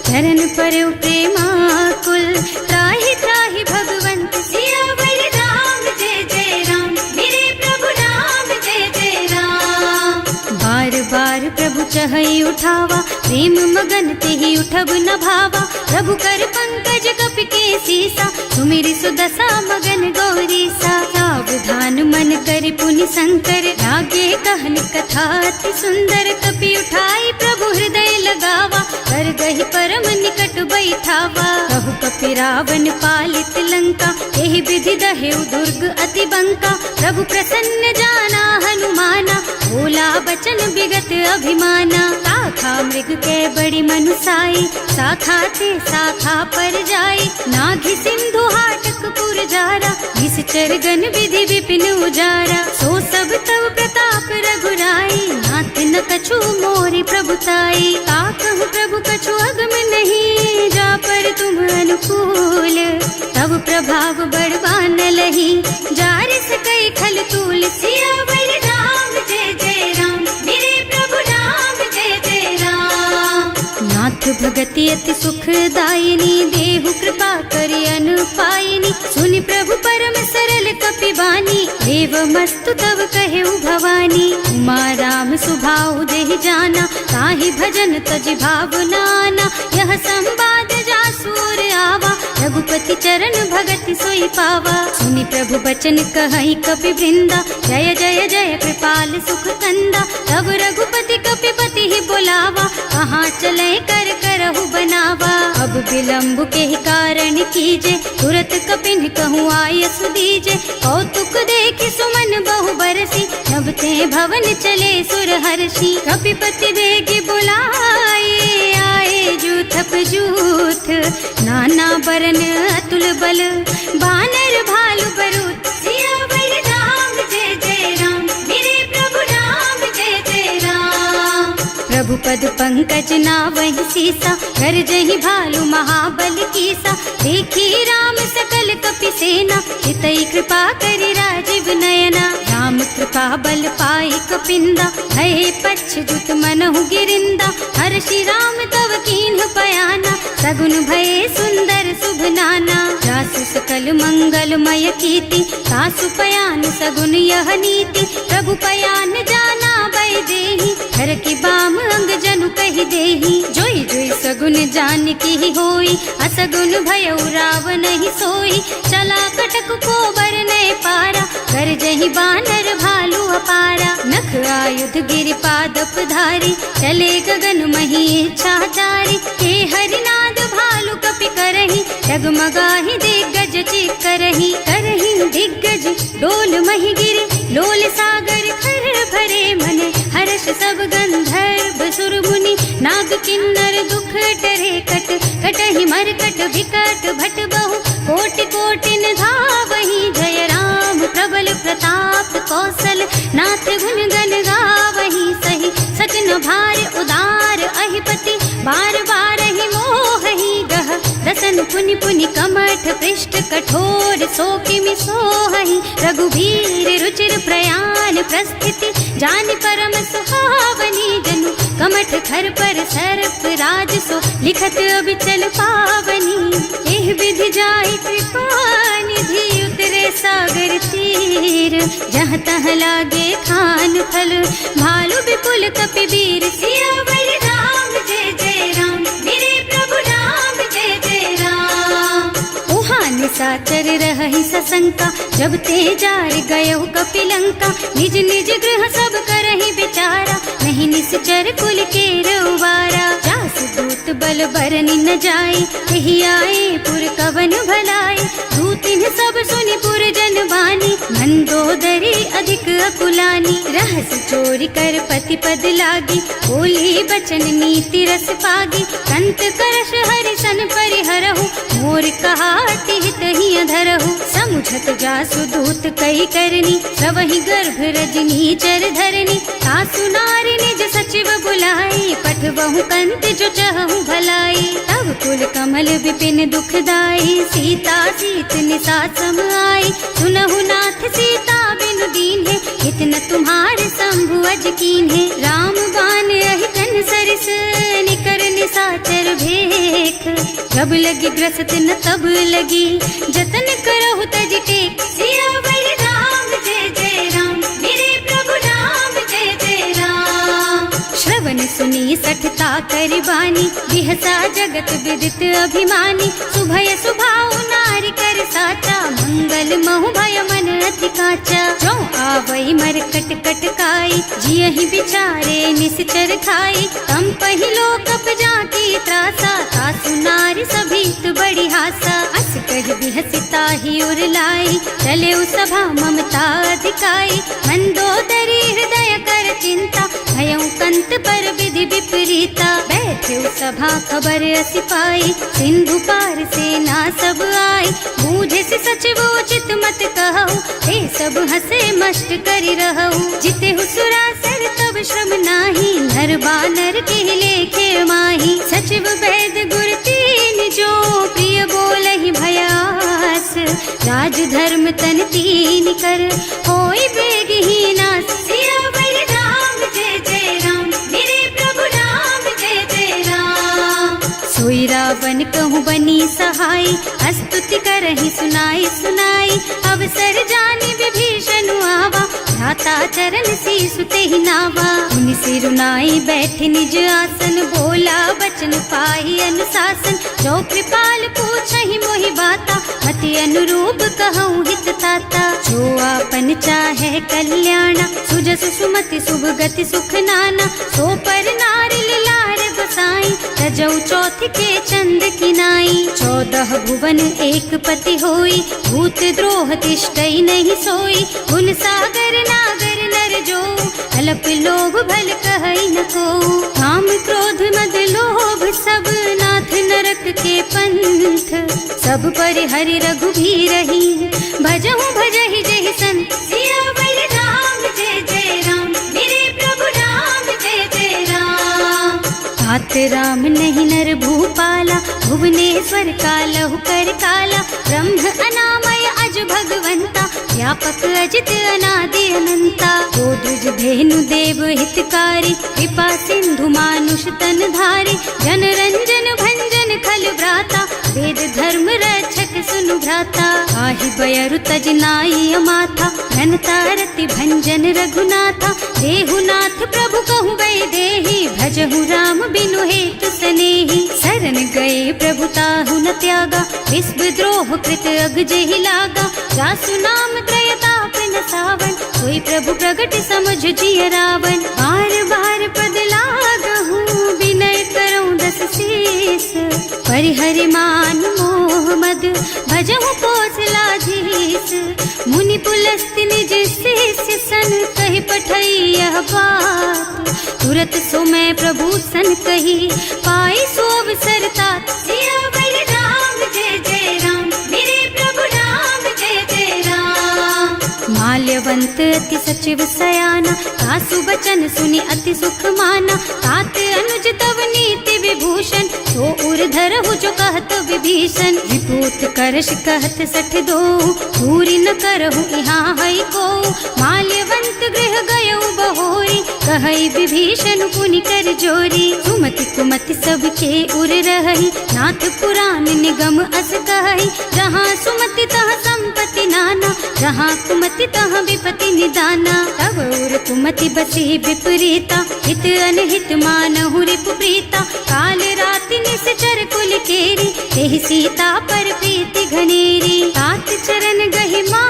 चरण परउ प्रेमाकुल, त्राहि त्राहि भगवंत। सियावर राम जय जय राम, मेरे प्रभु राम जय जय राम। बार बार प्रभु चहई उठावा, प्रेम मगन तेहि उठब न भावा। प्रभु कर पंकज कपि के सीसा, सुमिरि सुदशा मगन गौरीसा। सावधान मन कर पुनि शंकर, लागे कहन कथा अति सुंदर। कपि उठाई प्रभु हृदय लगावा, कर गहि परम निकट बैठावा। कहु कपि रावण पालित लंका, एहि विधि दहेउ दुर्ग अति बंका। प्रभु प्रसन्न जाना हनुमाना, बोला बचन विगत अभिमाना। शाखा मृग के बड़ी मनुसाई, शाखा ते शाखा पर जाई। नाघि सिंधु हाटक पुर जारा, निश्चर गण विधि विपिन उजारा। सो सब तव प्रताप रघुराई, नाथ न कछु मोरि प्रभुताई। का कहु प्रभु कछु अगम नहीं, जा पर तुम अनुकूल। तब प्रभाव बड़वान लही, जारि सकई खल तूल। सियावर राम जय जय राम, मेरे प्रभु राम जय जय राम। नाथ भगति अति सुखदायिनी, देहु कृपा करि अनुपायिनी। सुनि प्रभु परम सरल कपि बानी, देव मस्तु तव कहेउ भवानी। उमा राम सुभाउ देहि जाना, ताहि भजन तजि भावनाना। यह संवाद जासुर आवा, रघुपति चरण भगति सोई पावा। सुनि प्रभु बचन कहई कपि वृंदा, जय जय जय कृपाल सुख कंदा। तब रघुपति कपि पति ही बोलावा, कहाँ चले कर करहु बनावा। अब विलम्ब के कारण कीजे, तुरत कपिन कहूँ आयस दीजे। कौतुक देखि सुमन बहु बरसी, नभ ते भवन चले सुर हर्षि। कपिपति बेग बुलाए, आए जूथप जूथ। नाना बरन अतुल बल, बानर भालु बरूथ। सियावर राम जय जय राम, मेरे प्रभु राम जय जय राम। प्रभु पद पंकज नावहि सीसा, कर जहि भालु महाबल कीसा। देखी राम सकल कपि सेना, चितई कृपा करि राजीव नयना। राम कृपा बल पाई कपिंदा, भये पच्छ्युत मनहु गिरिंदा। हर्षि राम तव कीन्ह पयाना, सगुन भये सुंदर शुभ नाना। जासु सकल मंगलमय कीर्ति, तासु पयान सगुन यह नीति। प्रभु पयान जाना भय देहि, हर की बाम अंग जनु कहि देहि। जोई जोई सगुन जान की होई, असगुन भयउ रावण ही सोई। चला कटक को बरने पारा, कर जहि बानर भालु अपारा। नख आयुध गिरि पादप धारी, चले गगन मही इच्छा जारी। हे हरिनाद भालु कपि करहि, डगमगाहि दिग्गज चित करहि। करहि दिग्गज डोल मही गिरि, लोल सागर खर भरे मन। हर्ष सब गंधर्व सुर मुनि, नाग किन्नर दुख टरे कट। कटहि मरकट विकट भट बहु, कोटि कोटिन धावहि। जय राम प्रबल प्रताप कौशल, नाथ गुण गण गावहि। सही सजन भार उदार अहिपति, बार बार ही मोहि गह। दसन पुनि पुनि कमठ पृष्ठ, कठोर सो किमि सोहि। रघुवीर रुचिर प्रयाण प्रस्थिति, जानि परम सुहावनी। जनु कमठ खर पर सर्प राज सो, लिखत अबिचल पावनी। एह विधि जाहि कृपा निधि, उतरे सागर तीर। जहाँ तहाँ लागे खान फल, भालु विपुल कपि वीर। सियावर राम जय जय राम, मेरे प्रभु राम जय जय राम। शंका। जब ते जार गयो कपिलंका, निज निज गृह सब करहि विचारा। नहीं निश्चर कुल के रउवारा, जासु दूत बल बरनि न जाई। यही आए पुर कवन भलाई, दूतिन सब सुनि पुर जन बानी। मंदोदरी अधिक अकुलानी, रहस चोरी कर पति पद लागी। बोली बचन नीति रस पागी, कंत करश हरि सन परिहरहु। मोर कहाति हित ही अधरहु, समुझत जासु दूत कही करनी। सबहि गर्भ रजनी चर धरनी, सासु नारी निज सचिव बुलाई। पठबहु कंत जो चहु भलाई, तब कुल कमल विपिन दुखदाई। सीता सीत निसा सम आई, सुनहु नाथ सीता बिनु दीन्हे। इतना तुम्हारे शंभु अज कीन्हे, राम बान अहितन सरिस निकर निसाचर भेख। जब लगी ग्रसत न तब लगी, जतन करहु तज टेक। सियावर राम जय जय राम, मेरे प्रभु राम जय जय राम। श्रवण सुनी सठता कर बानी, बिहसा जगत विदित अभिमानी। सुभय सुभाउ नारी कर साचा, मंगल महु भय मन अति काचा। जो आवई मरकट कटकाई, जियहि बिचारे निश्चर खाई। तम पहिलो कप जाकी त्रासा, सासु नारी सभीत बड़ी हासा। अस कह बिहसिता ही उर लाई, चले सभा ममता अधिकाई। मंदोदरी हृदय कर चिंता, भयउ कंत पर विधि विपरीता। बैठे सभा खबर असी पाई, सिंधु पार सेना सब आई। बूझे से सचिव उचित मत कहु, हे सब हसे मस्त करि रहु। जिते हुसुरासर तब श्रम नाही, नर बानर के लेखे माही। सचिव वैद गुर तीन जो, प्रिय बोलहि भयास। राज धर्म तन तीन कर, होई बेगहि नास। सियावर राम जय जय राम, मेरे प्रभु राम जय जय राम। सोई रावण कहूँ बनी सहाई, स्तुति करहि सुनाई सुनाई। अवसर जानी विभीषण आवा, भ्राता चरण सीसु तेहि नावा। मुनि सिरुनाई बैठ निज आसन, बोला बचन पाहि अनुशासन। जो कृपाल पूछहि मोहि बाता, मति अनुरूप कहूँ हित ताता। जो आपन चाहे कल्याणा, सुजस सुमति शुभ गति सुख नाना। सो पर नारी लार बसाई, तजौ चौथ के चंद किनाई। 14 भुवन एक पति होई, भूत द्रोह तिष्ठई नहीं सोई। गुण सागर नागर नर जो, अल्प लोभ भल कहई न को। काम क्रोध मद लोभ सब, नाथ नरक के पंथ। सब पर हरि रघुबीरहि, भजहु भजहि जहि संत। सियावर राम जय जय राम, मेरे प्रभु राम जय जय राम। तात राम नहीं नर भूपाला, भुवनेश्वर कालहु कर काला। ब्रह्म अनामय अज भगवंता, व्यापक अजित अनादि अनंता। गोदुज धेनु देव हितकारी, कृपा सिंधु मानुष तन धारी। जन रंजन भंजन खल भ्राता, वेद धर्म रक्षक सुनु भ्राता। आहि बयरु तज नाई अमाथा, घनता रति भंजन रघुनाथा। देहुनाथ प्रभु कहु वै देहि, भजहु राम बिनु हेतु सनेहि। शरण गए प्रभु ताहु न त्यागा, विश्व द्रोह कृत अग जेहि लागा। जासु नाम त्रय ताप न सावन, कोई प्रभु प्रगट समझ जिय रावण। बार बार पद लागहु, विनय करऊं दस शीस। परिहरि मान मोह मद, भजहु कौशलाधीश। मुनि पुलस्त्य निज शिष्य सन, कहि पठई यह बात। तुरत सो मैं प्रभु सन कही, पाई सो अवसर तात। सियावर राम जय जय राम, मेरे प्रभु राम जय जय राम। माल्यवंत अति सचिव सयाना, सासु बचन सुनि अति सुख माना। तात अनुज तव नीति विभूषण, सो उर धरहु जो कहत विभीषण। विभूत करश कहत सठ दो, पूरी न करहु यहाँ हई को। माल्यवंत गृह गयो बहोरी, कहई विभीषण पुनि कर जोरी। सुमति कुमति सबके उर रही, नाथ पुराण निगम अस कहई। जहाँ सुमति तहाँ संपत्ति नाना, जहाँ कुमति तहाँ विपति निदाना। तब उर कुमति बसी विपरीता, हित अनहित मानहु रिपु प्रीता। काल राति निश्चर कुल केरी, तेहि सीता पर प्रीति घनेरी। तात चरण गहि मा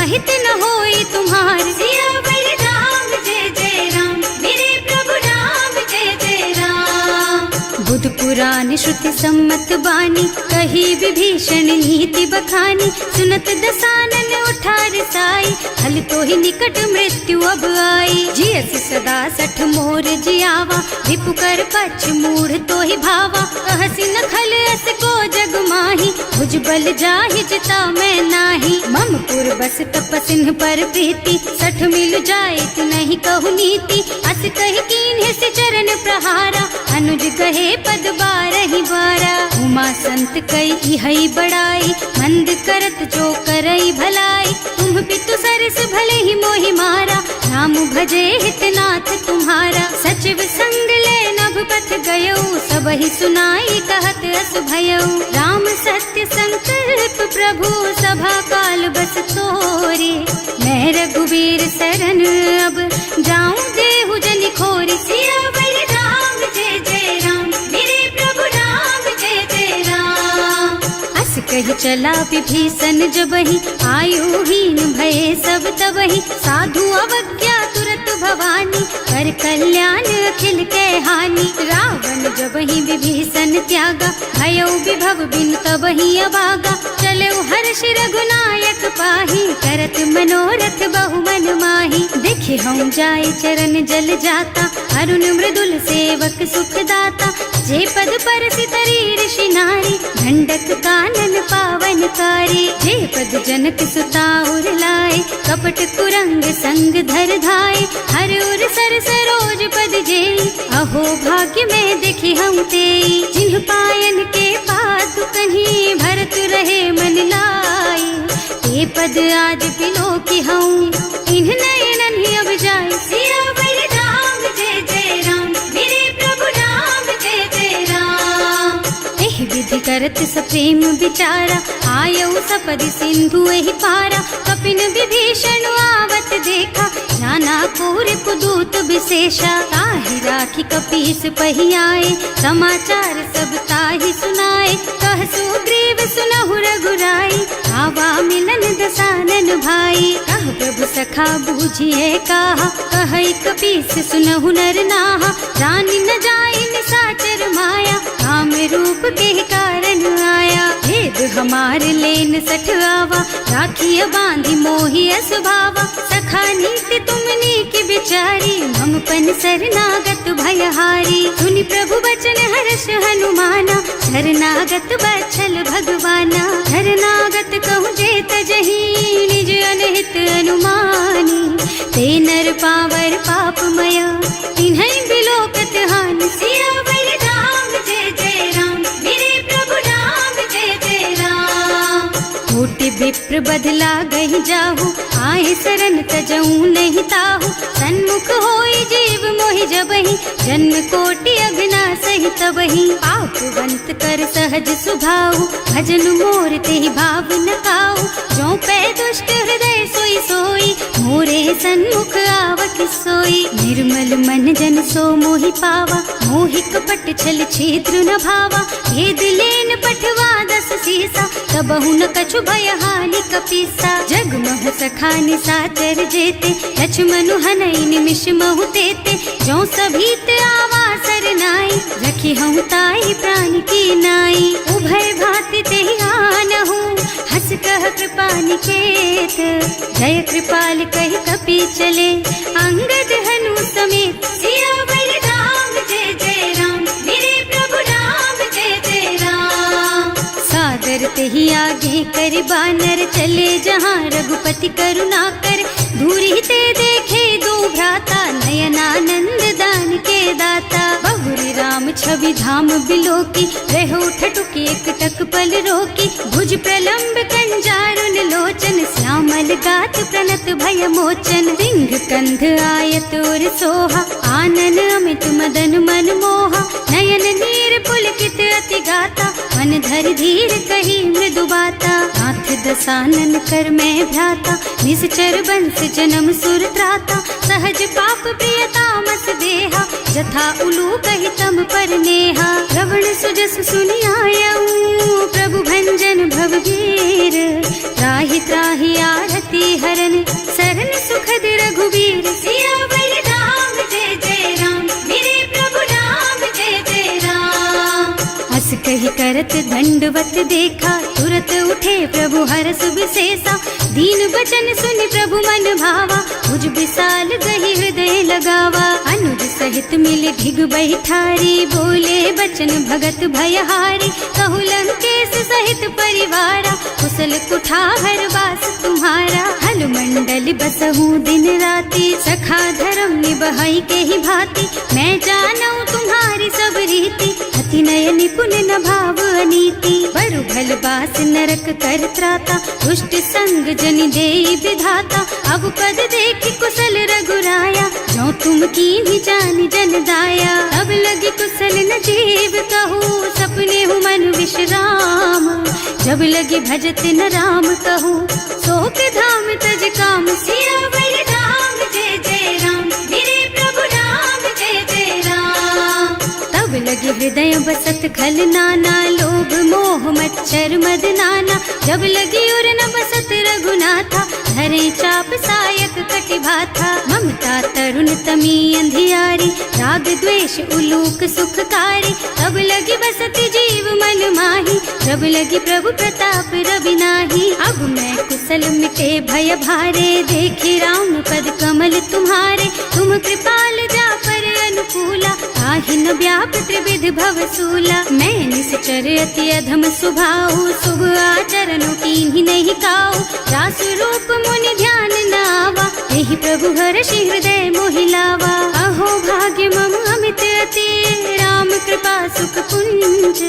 सहित न होई तुम्हार। सियावर राम जय जय राम, मेरे प्रभु राम जय जय राम। बुध पुराण श्रुति सम्मत बानी, कही विभीषण नीति बखानी। सुनत दसानन उठार साई, हल तो ही निकट मृत्यु अब आई। जियस सदा सठ मोर जियावा, रिपु कर पछ मूढ़ तो ही भावा। कहसी न खल अस को जग माही, भुज बल जाहि जिता मैं नाही। मम पुर बस तपसिन पर प्रीति, सठ मिल जाए नहीं कहु नीति। अस कही कीन्हे से चरण प्रहारा, अनुज कहे पद बारहि बारा। उमा संत कई हई बड़ाई, मंद करत जो करई भलाई। तुम पितु सरस भले ही मोहि मारा, नाम भजे हितनाथ तुम्हारा। सचिव संग ले नभ पथ गयो, सब ही सुनाई कहत अस भयो। राम सत्य संकल्प प्रभु, सभा काल बस तोरे। मैं रघुवीर शरण अब, जाऊं देहु जनि खोरी। सियावर राम जय जय राम, मेरे प्रभु राम जय जय राम। अस कही चला विभीषण जबहि, आयुहीन भये सब तबहि। साधु अवज्ञा तुरत भवानी, कर कल्याण अखिल के हानि। रावण जबहि विभीषण त्यागा, भयो विभव बिन तबहि अभागा। चलो हर्ष रघुनायक पाहि, करत मनोरथ बहु मन माहि। देखे हम जाय चरण जल जाता, अरुण मृदुल सेवक सुख दाता। जे पद पर सितरी ऋषि नारी, ढंडक कानन पावन कारी। जे पद जनक सुता उर लाए, कपट कुरंग संग धर धाय। हर उर सर सरोज पद जेई, अहो भाग्य में देखी हम तेई। जिन्ह पायन के पातु कन्ही, भरत रहे मन लाई। ते पद आज बिलो की हूँ, इन्ह नयनन ही अब जाए। सियावर राम जय जय राम, मेरे प्रभु राम जय जय राम। एहि विधि करत सप्रेम विचारा, आयऊ सपदि सिंधु एहि पारा। कपिन विभीषण आवत देखा, नाना कोर कुदूत विशेषा। ताहि राखी कपीस पहि आए, समाचार सब ताहि सुनाए। कह सुग्रीव सुनहु रघुराई, आवा मिलन दसानन भाई। कह प्रभु सखा बूझिए काहा, कहै कपीस सुनहु नर नाहा। रानी न जाय निसाचर माया, काम रूप के कारण आया। भेद हमार लेन सठ आवा, राखिय बांधि मोहि असभावा। सखा नीति तुमनी की बिचारी, मम पन शरणागत भयहारी। सुनि प्रभु वचन हर्ष हनुमाना, शरणागत बछल भगवाना। शरणागत कहूँ जे तजहि, निज अनहित अनुमानी। ते नर पावर पापमय, तिन्है बिलोकत हानि। सियावर राम जय जय राम, मेरे प्रभु राम जय जय राम। कोटि विप्र बदला गहि जाहु, आए शरण तजऊ नहीं ताहु। सन्मुख होई जीव मोहि जबहि, जन्म कोटि अघना सहि तबहि। पापवंत कर सहज सुभाऊ, भजन मोर तेहि भाव न काऊ। जो पै दुष्ट हृदय सोई सोई, मोरे सन्मुख आवत सोई। निर्मल मन जन सो मोहि पावा, मोहि कपट छल छिद्र न भावा। भेद लेन पठवा दस सीसा, तबहु न कछु भय हानि कपीसा। जग महु सखा निसाचर जेते, लक्ष्मण हनई निमिष महु तेते। जो सभीत आवा सरनाई, रखी हूँ ताई प्राण की नाई। उभय भांति तेहि आनहु, हस कह कृपा निकेत। जय कृपाल कहि कपि चले, अंगद हनु समेत। सियावर राम जय जय राम, मेरे प्रभु राम जय जय राम। सादर तेहि आगे कर बानर, चले जहाँ रघुपति करुणा कर। दूरी ते देखे दो भ्राता, नयनानंद दान के दाता। बहुरी राम छवि धाम बिलोकी, रहो ठटुकी एकटक पल रोकी। भुज प्रलंब कंजारुन लोचन, श्यामल गात प्रणत भय मोचन। सिंह कंध आयत और सोहा, आनन अमित मदन मन मोहा। नयन नीर पुलकित अति गाता, मन धर धीर कही मृदु बाता। नाथ साथ दसानन कर मैं भ्राता, निश्चर बंस जन्म सुर त्राता, सहज पाप प्रिय तामस देहा, जथा उलू कहि तम पर नेहा। श्रवण सुजस सुनि आयऊ प्रभु भंजन भवगीर, त्राहि त्राहि आरती हरन सरन सुखद रघुबीर। सियावर राम जय जय राम, मेरे प्रभु राम जय जय राम। हस कहि करत दंडवत देखा, तुरत उठे प्रभु हरष विशेषा, दीन बचन सुनि प्रभु मन भावा, भुज विशाल गहि हृदय लगावा। अनुज सहित मिल ढिग बैठारी, बोले बचन भगत भयहारी, कहु लंकेश सहित परिवारा, कुशल कुठार वास तुम्हारा। हल मंडल बसहु दिन राति, सखा धर्म निबहई के ही भांति, मैं जानऊ तुम्हारी सब रीति, अति नय निपुण न भाव अनीति। बरु भल बास नरक कर त्राता, दुष्ट संग जनि देई विधाता, अब पद देखि कुशल रघुराया, जो तुम कीन्ही जानि जन दाया। अब लगी कुशल न जीव कहूँ, सपने हूँ मन विश्राम, जब लगी भजत न राम कहूँ, शोक धाम तज काम। सियावर राम जय जय राम, मेरे प्रभु राम जय जय राम। तब लगी हृदय बसत खल नाना, लोभ मोह मच्छर मद नाना, जब लगी उर न बसत रघुनाथा, धरे चाप सायक कटि भाथा। ममता तरुण तमी अंधियारी, राग द्वेष उलूक सुखकारी, तब लगी बसती जीव मन माही, जब लगी प्रभु प्रताप रवि नाही। अब मैं कुशल मिटे भय भारे, देखी राम पद कमल तुम्हारे, तुम कृपाल जा पर अनुकूला, ताहि न व्याप त्रिविध भव सूला। मैं निश्चर अति अधम स्वभाव, शुभ आचरण कीन्ही नहीं काऊ, रास रूप मुनि ध्यान न आवा, यही प्रभु हर्षि हृदय मोहिलावा। अहो भाग्य मम अमित अति, राम कृपा सुख पुंज,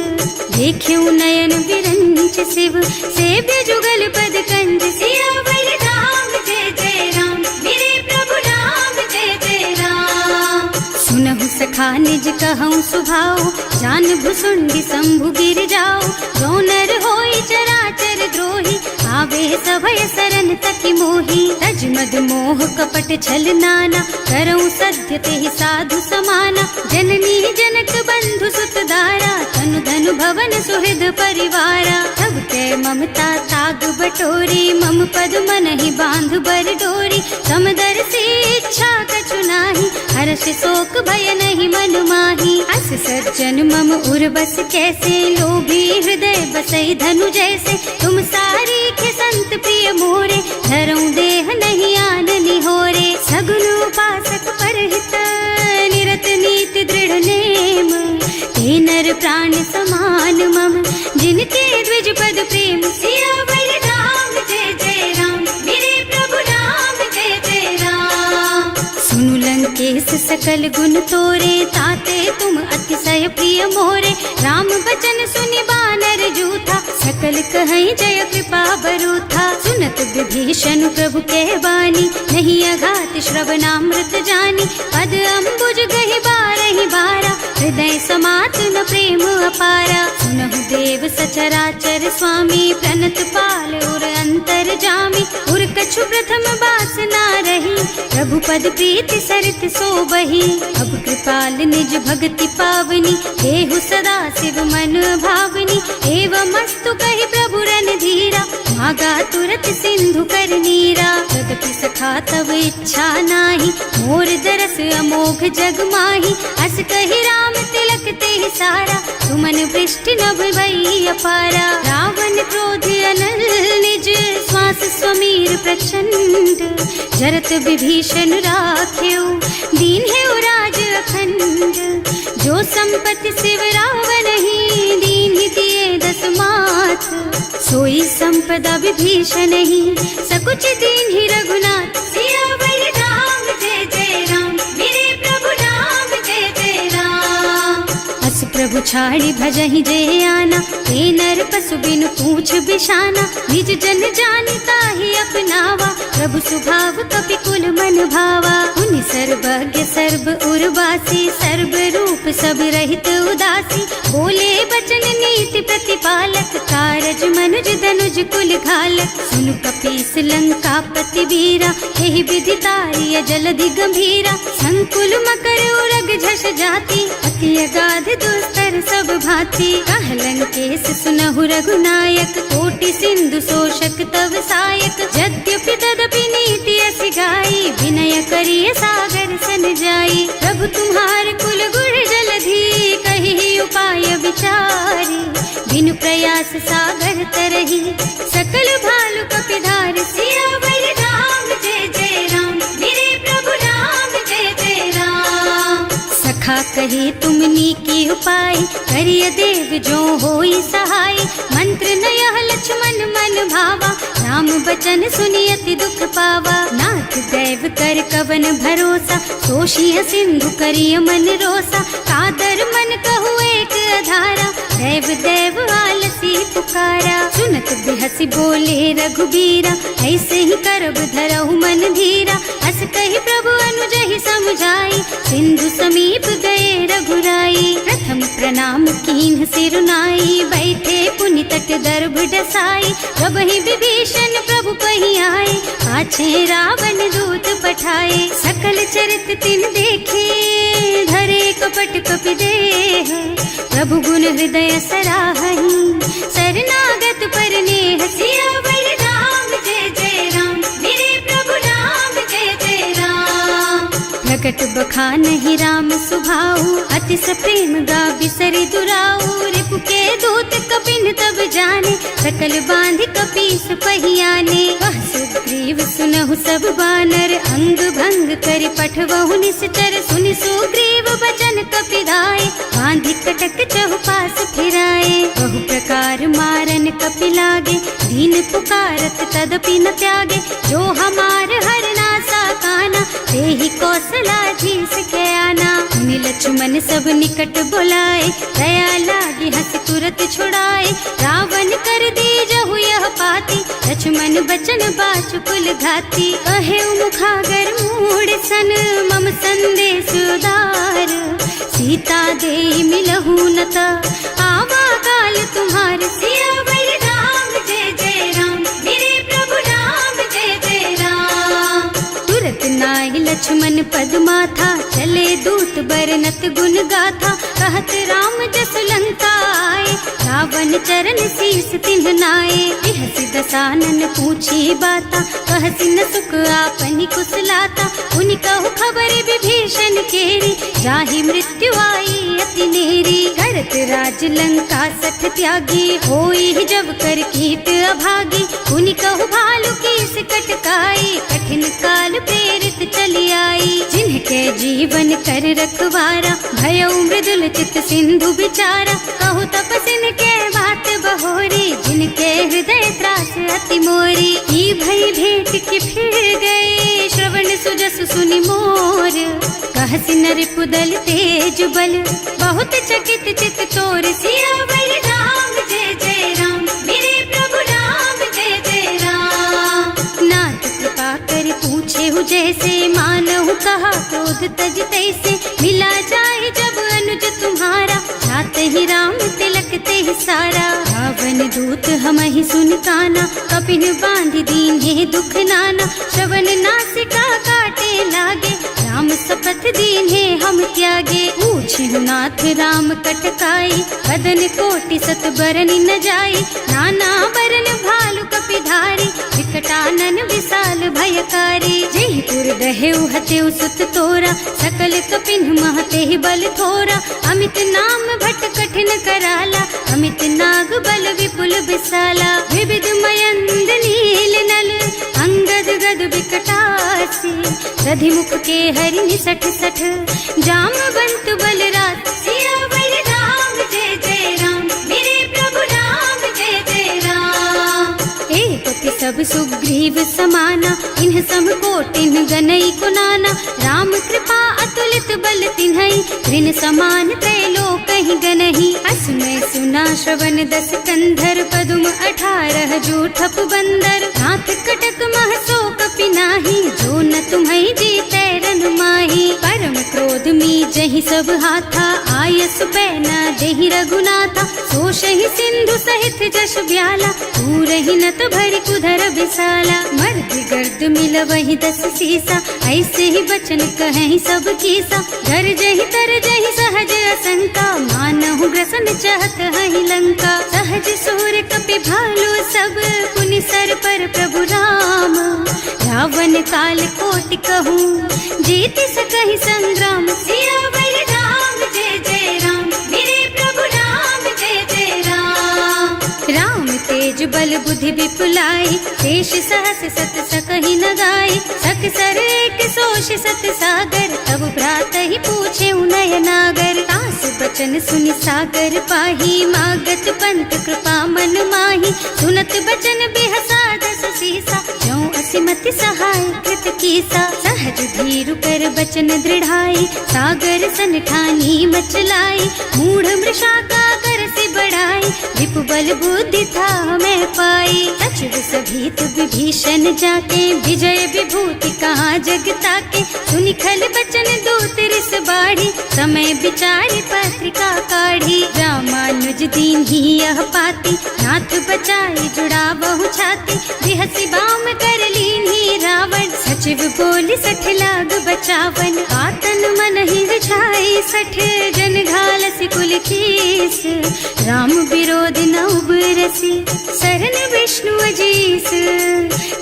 देख्यऊ नयन विरंच शिव, सेव्य जुगल पद कंज। सियावर राम जय जय राम, मेरे प्रभु राम जय जय राम। सुनहु सखा निज कहऊँ सुभाऊ, जान भुसुंडी शंभु गिर जाऊ, जो नर होई चराचर द्रोही, आवे सभय सरन तकी मोही। तज मद मोह कपट छल नाना, करऊँ सत्य तेहि साधु समाना, जननी जनक बंधु सुत दारा, तनु धनु भवन सुहृद परिवारा। तब के ममता ताग बटोरी, मम पद मनहि बांध बर डोरी, समदर्शी इच्छा कछु नाही, हर्ष शोक भय नहीं मन माही। अस सज्जन मम उर बस कैसे, लोभी हृदय बसई धनु जैसे, तुम सारी के संत प्रिय मोरे, धरऊं देह नहीं आन निहोरे। सगुन उपासक परहित, निरत नीति दृढ़ नेम, ते नर प्राण समान मम, जिनके द्विज पद प्रेम। सियावर राम जय जय राम, मेरे प्रभु राम जय जय राम। सुनु लंकेश सकल गुण तोरे, ताते तुम अतिशय प्रिय मोरे, राम बचन सुनि बानर जूथा, सकल कहई जय कृपा बरूथा। सुनत विभीषण प्रभु के बानी, नहीं अघात श्रवणामृत जानी, पद अम्बुज गहि बारहि बारा, हृदय समात न प्रेम अपारा। सुनहु देव सचराचर स्वामी, प्रणत पाल उर अंतर जामी, उर कछु प्रथम बास ना रही, प्रभु पद प्रीति सरित सोबही। अब कृपाल निज भक्ति पावनी, देहु सदा शिव मन भावनी, एवं मस्तु कहि प्रभु रन धीरा, मागा तुरत सिंधु कर नीरा। तदपि सखा तब इच्छा नाही, मोर दरस अमोघ जग माही, अस कहि राम तिलक तेहि सारा, सुमन वृष्टि नभ भई अपारा। रावण क्रोध अनल निज, श्वास स्वमीर प्रचंड, जरत विभीषण राख्यो, दीन है राज अखंड। जो संपत्ति शिव रावण ही, दीन ही दिए दस माथ, सोई संपदा विभीषण ही, सकुच दीन ही रघुनाथ। सियावर राम जय जय राम, मेरे प्रभु राम जय जय राम। अस प्रभु छाड़ी भजहि जय आना, हे नर पशु बिनु पूछ बिशाना, निज जन जानिता ही अपनावा, प्रभु स्वभाव कपि कुल मन भावा। उन सर्वज्ञ सर्व उर्वासी सर्व रूप सब रहित उदासी। बोले बचन नीति प्रतिपालक कारज मनुज धनुज कुल घालक। सुनु कपीस लंकापति वीरा यही विधि तारिय जलधि गंभीरा। संकुल मकर उरग झष जाति अति अगाध दुस्तर सब भांति। कह लंकेश सुनहु रघुनायक कोटि सिंधु शोषक तव सायक। यद्यपि तदपि नीति अस गाई विनय करिय सागर सन जाई। प्रभु तुम्हार कुल गुण जलधि कहि उपाय विचारी। बिनु प्रयास सागर तरही सकल भालु कपिधार। सियावर राम जय जय राम मेरे प्रभु राम जय जय राम। सखा कही तुमनी की उपाय करिय देव जो होई सहाय। मंत्र नयह लक्ष्मण मन भावा राम बचन सुनि अति दुख पावा। नाथ दैव कर कवन भरोसा तोषिय सिंधु करिय मन रोसा। कादर मन कहु एक अधारा दैव दैव आलसी पुकारा। सुनत बिहसी बोले रघुबीरा ऐसे ही करब धरहु मन धीरा। हस कही प्रभु अनुजहि समझाई सिंधु समीप गए रघुराई। प्रथम प्रणाम कीन्ह सिरुनाई बैठे पुनि तट दर्भ डसाई। प्रभहि विभीषण प्रभु कहि आए पाछे रावण दूत पठाए। सकल चरित तिन देखे धरे कपट कपि देह। प्रभु गुण हृदय सराहहि शरणागत पर नेह। सियावर राम जय जय राम मेरे प्रभु राम जय जय राम। प्रकट बखानहि राम सुभाऊ अति सप्रेम गा बिसरि दुराऊ। रिपु के दूत कपिन तब जाने सकल बांधि कपीस पहियाने। वह सुग्रीव सुनहु सब बानर अंग भंग करि पठवहु निश्चर। सुनि सुग्रीव बचन कपिधाय बांधि कटक चहुपास फिराए। बहु प्रकार मारन कपि लागे दीन पुकारत तदपि न त्यागे। जो हमार हरनासा काना तेहि कौशलाधीश के आना। मुनि लक्ष्मण सब निकट बुलाए दया लागी हंस तुरत छुड़ाए। रावण कर दीजहु यह पाती लक्ष्मण बचन बाचु कुल घाती। कहे मुखागर मूढ़ सन मम संदेश उदार। सीता दे मिलहु न ता आवा काल तुम्हार। सियावर राम जय जय राम मेरे प्रभु राम जय जय राम। तुरत नाहि लक्ष्मण पद माथा चले दूत बरनत गुण गाथा। कहत राम जस लंका आए रावण चरण शीस तिन्ह नाए। बिहसि दसानन पूछी बाता कहसि न सुख आपनि कुशलाता। उनि कहु खबर विभीषण केरी जाहि मृत्यु आई अति नेरी। करत राज लंका सठ त्यागी होई जब कर कीट अभागी। उनि कहु भालु कीस कटकाई कठिन काल प्रेरित चली आई। जिनके जीवन कर रखवारा भयउ मृदुल चित सिंधु बिचारा। कहु तपसिन के बात बहोरी जिनके हृदय त्रास अति मोरी। ई भई भेंट कि फिर गए श्रवण सुजस सुनि मोर। कहसि नर पुदल तेज बल बहुत चकित चित तोर। सियावर राम जय जय राम मेरे प्रभु राम जय जय राम। नाथ कृपा कर पूछे हु जैसे मानहु कहा क्रोध तज तैसे। मिला जाए जब अनुज तुम्हारा जात ही राम तिलक ते सारा। रावण दूत हमहि सुन काना कपिन बांधि दीन्हे दुख नाना। श्रवण नासिका काटे लागे राम शपथ दीन्हे हम त्यागे। पूछिहु नाथ राम कटकाई बदन कोटि सत बरन न जाई। नाना बरन भालु कपिधारी विकटानन विशाल भयकारी। जेहि पुर दहेउ हतेउ सुत तोरा सकल कपिन महते बल थोरा। अमित नाम भट कठिन कराला अमित नाग बल विपुल विशाला। विविध मयंद नील नल अंगद गद विकटासी। दधिमुख के हरि निसठ सठ जामवंत बलराज। सियावर राम जय जय राम मेरे प्रभु राम जय जय राम। एक सब सब सुग्रीव समाना, इन्ह सम कोटिन गनई को नाना। राम कृपा अतुलित बल तिन्हई, ऋण समान त्रैलोकहि गनहि। असमय सुना श्रवण दस कंधर, पदुम 18 जूठप बंदर। नाथ कटक मह सो कपि नाही, जो न तुम्हई जीतै रन माही। परम क्रोध मी जहि सब हाथा, आयस पैना देहि रघुनाथा। सोषहि सिंधु सहित जश ब्याला, पूरहि नत भरि कुधर बिसाला। मर्द गर्द मिलवहि 10 सीसा, ऐसे ही बचन कहें सब कीसा। गरजहि तरजहि सहज असंका, मानहु ग्रसन चाहत हहि लंका। सहज सूर कपि भालु सब, पुनि सर पर प्रभु राम। रावण काल कोटि कहूँ, जीति सकहि संग्राम। सियावर राम जय जय राम, मेरे प्रभु राम जय जय राम। राम तेज बल बुद्धि विपुलाई, शेष सहस सत सकहि न गाई। सक सर एक सोष सत सागर, तब भ्रात ही पूछे नय नागर। तास बचन सुनि सागर पाही, मागत पंत कृपा मन माही। सुनत बचन बिहसा 10 सीसा, जो असिमति सहाय कृत कीसा। सहज धीरु कर बचन दृढ़ाई, सागर सन ठानी मचलाई। मूढ़ मृषा का कर से बढ़ाई, विपु बल बुद्धि था मैं पाई। सचिव सभीत विभीषण जाके, विजय विभूति कहाँ जगता के। सुनि खल बचन दूत रिस बाढ़ी, समय विचारि पत्रिका काढ़ी। रामानुज दीन ही यह पाती, नाथ बचाई जुड़ा बहु छाती। बिहसी बाम कर लीन्ही रावण, सचिव बोली 60 लाग बचावन। आतन मन ही रिझाई 60, जन घालसी कुल कीस। राम विरोध न उबरसी, सरन विष्णु अजीस।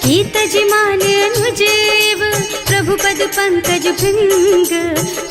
कीत जिमान अनुजेव, प्रभु पद पंकज भृंग।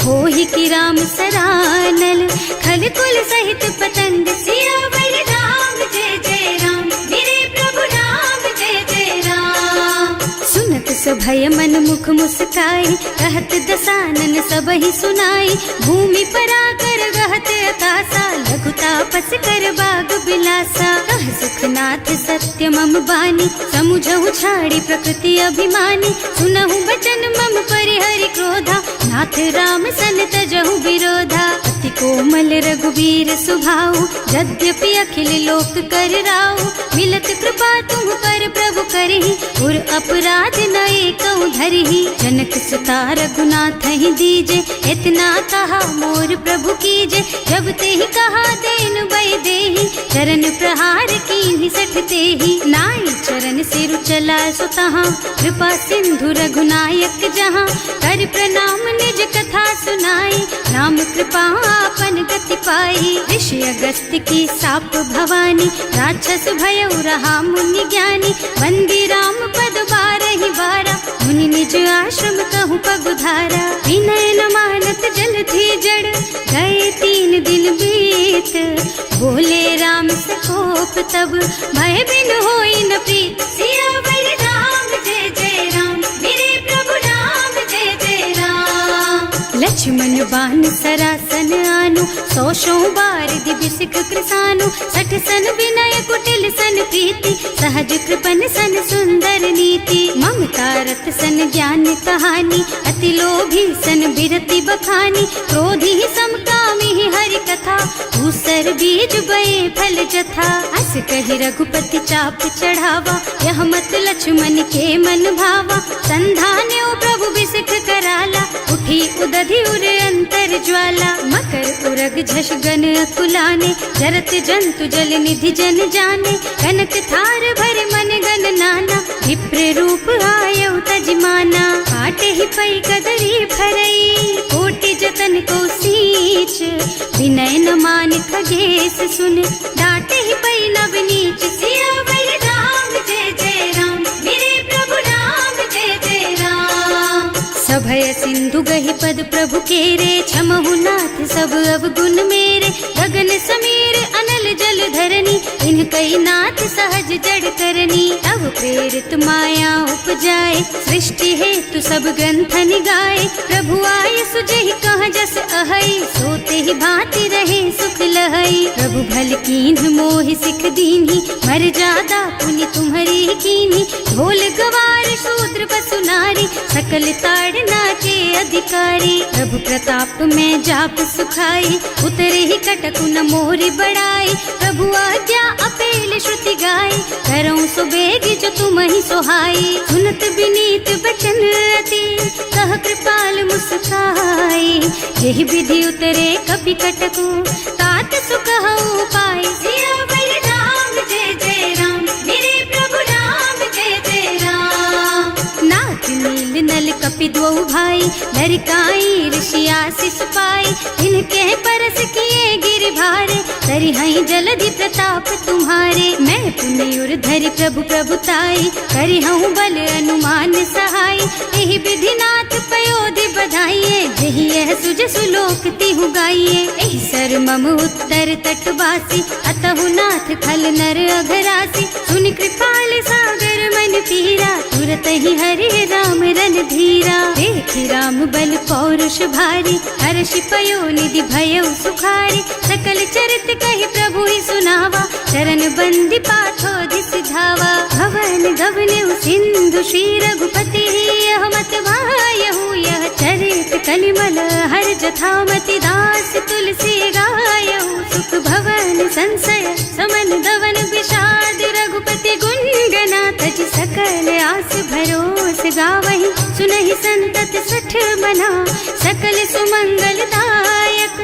होहि की राम सरानल, खल कुल सहित पतंग। सियावर राम जय जय राम, मेरे प्रभु राम जय जय राम। सुनत सभय मन मुख मुस्काई, कहत दसानन सबहि सुनाई। भूमि पराकर गहत अकासा, लघु तापस कर बाग बिलासा। कह सुखनाथ सत्य मम बानी, समुझहु छाड़ी प्रकृति अभिमानी। सुनहु बचन मम परिहरि क्रोधा, नाथ राम सन तजहु विरोधा। अति कोमल रघुबीर सुभाऊ, यद्यपि अखिल लोक कर राऊ। मिलत कृपा तुम पर प्रभु करहि, उर अपराध न एकौ धरहि। जनक सुता रघुनाथ ही दीजे, इतना कहा मोर प्रभु कीजे। जब ते ही कहा देन बई देहि, चरण प्रहार कीन्ही 60 तेहि। नाई चरण सिरु चला सुतहाँ, कृपा सिंधु रघुनायक जहाँ। कर प्रणाम निज कथा सुनाई, राम कृपा आपन गति पाई। ऋषि अगस्त्य की साप भवानी, राक्षस भयउ रहा मुनि ज्ञानी। बंदी राम पद 12 बारा, मुनि निज आश्रम कहूँ पगुधारा। विनय न मानत जल थी जड़, गए 3 दिन बीत। बोले राम सकोप तब, भय बिन होई न प्रीत। सियावर राम जय जय राम, मेरे प्रभु राम जय जय राम। लक्ष्मण बान सरासन आनु, 100 बार दिव्य सिख कृसानु। 60 सन विनय कुटिल सन प्रीति, सहज कृपन सन सुंदर नीति। ममता रत सन ज्ञान कहानी, अति लोभी सन बिरति बखानी। क्रोधी समकामी हरि कथा, दूसर बीज बये फल जथा। अस कहि रघुपति चाप चढ़ावा, यह मत लक्ष्मण के मन भावा। संधान्यो प्रभु बिसिख कराला, उठी उदधि उर अंतर ज्वाला। मकर उरग झष गन अकुलाने, जरत जंतु जल निधि जन जाने। कनक थार भर मन गन नाना, विप्र रूप आयउ तजमाना। काटे ही पई कदरी भरई, कोटि जतन को सींच। विनय न मान खगेश सुन, डांटे ही पई नव नीच। सियावर राम जय जय राम, मेरे प्रभु राम जय जय राम। सभय सिंधु गहि पद प्रभु केरे, क्षमहु नाथ सब अवगुण मेरे। गगन समीर अनल नल जल धरनी, इन कई नाथ सहज जड़ करनी। तब प्रेरित माया उपजाए, सृष्टि हेतु सब ग्रंथन गाए। प्रभु आए सुजहि कह जस अहै, सोते ही भांति रहे सुख लहै। प्रभु भल कीन्ह मोहि सिख दीन्ही, मर्यादा पुनि तुम्हरी कीन्ही। ढोल गवार शूद्र पशु नारी, सकल ताड़ना के अधिकारी। प्रभु प्रताप में जाप सुखाई, उतरे ही कटक न मोरी बढ़ाई। प्रभु आज्ञा अपेल श्रुति गाई, करऊं सुबेग जो तुम ही सोहाई। सुनत विनीत बचन अति, कह कृपाल मुस्काई। यही विधि उतरे कपि कटकु, तात सुकहु पाई। सियावर राम जय जय राम, मेरे प्रभु राम जय जय राम। नाथ नील नल कपि दो भाई, लरिकाई ऋषि आशीष पाई। इनके परस किए गिर भारे, तरि हई जलधि प्रताप तुम्हारे। मैं पुनि उर धरि प्रभु प्रभुताई, करि हूँ बल अनुमान सहाय। यही विधि नाथ पयोधि बधाइए, यही यह सुज सुलोक तिहु गाइए। एहि सर मम उत्तर तटवासी, अतहु नाथ खल नर अघरासी। सुनि कृपाल सागर मन पीरा, तुरत ही हरि राम रन धीरा। देखि राम बल पौरुष भारी, हर्षि पयो निधि भयउ सुखारी। सकल चरित कहि प्रभु ही सुनावा, चरण बंदी पाथो सिधावा। भवन गगन सिंधु श्री रघुपति, यह मत वायहु यह चरित कलिमल हर जथामति। दास तुलसी गायहु, सुख भवन संशय समन दवन विषाद। रघुपति गुण गना तज सकल आस भरोस गावहि। सुनहि संतत सठ मना, सकल सुमंगल दायक।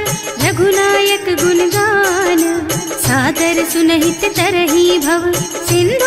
रघुनायक गुण गान, सादर सुनहित तरहि भव। सिंधु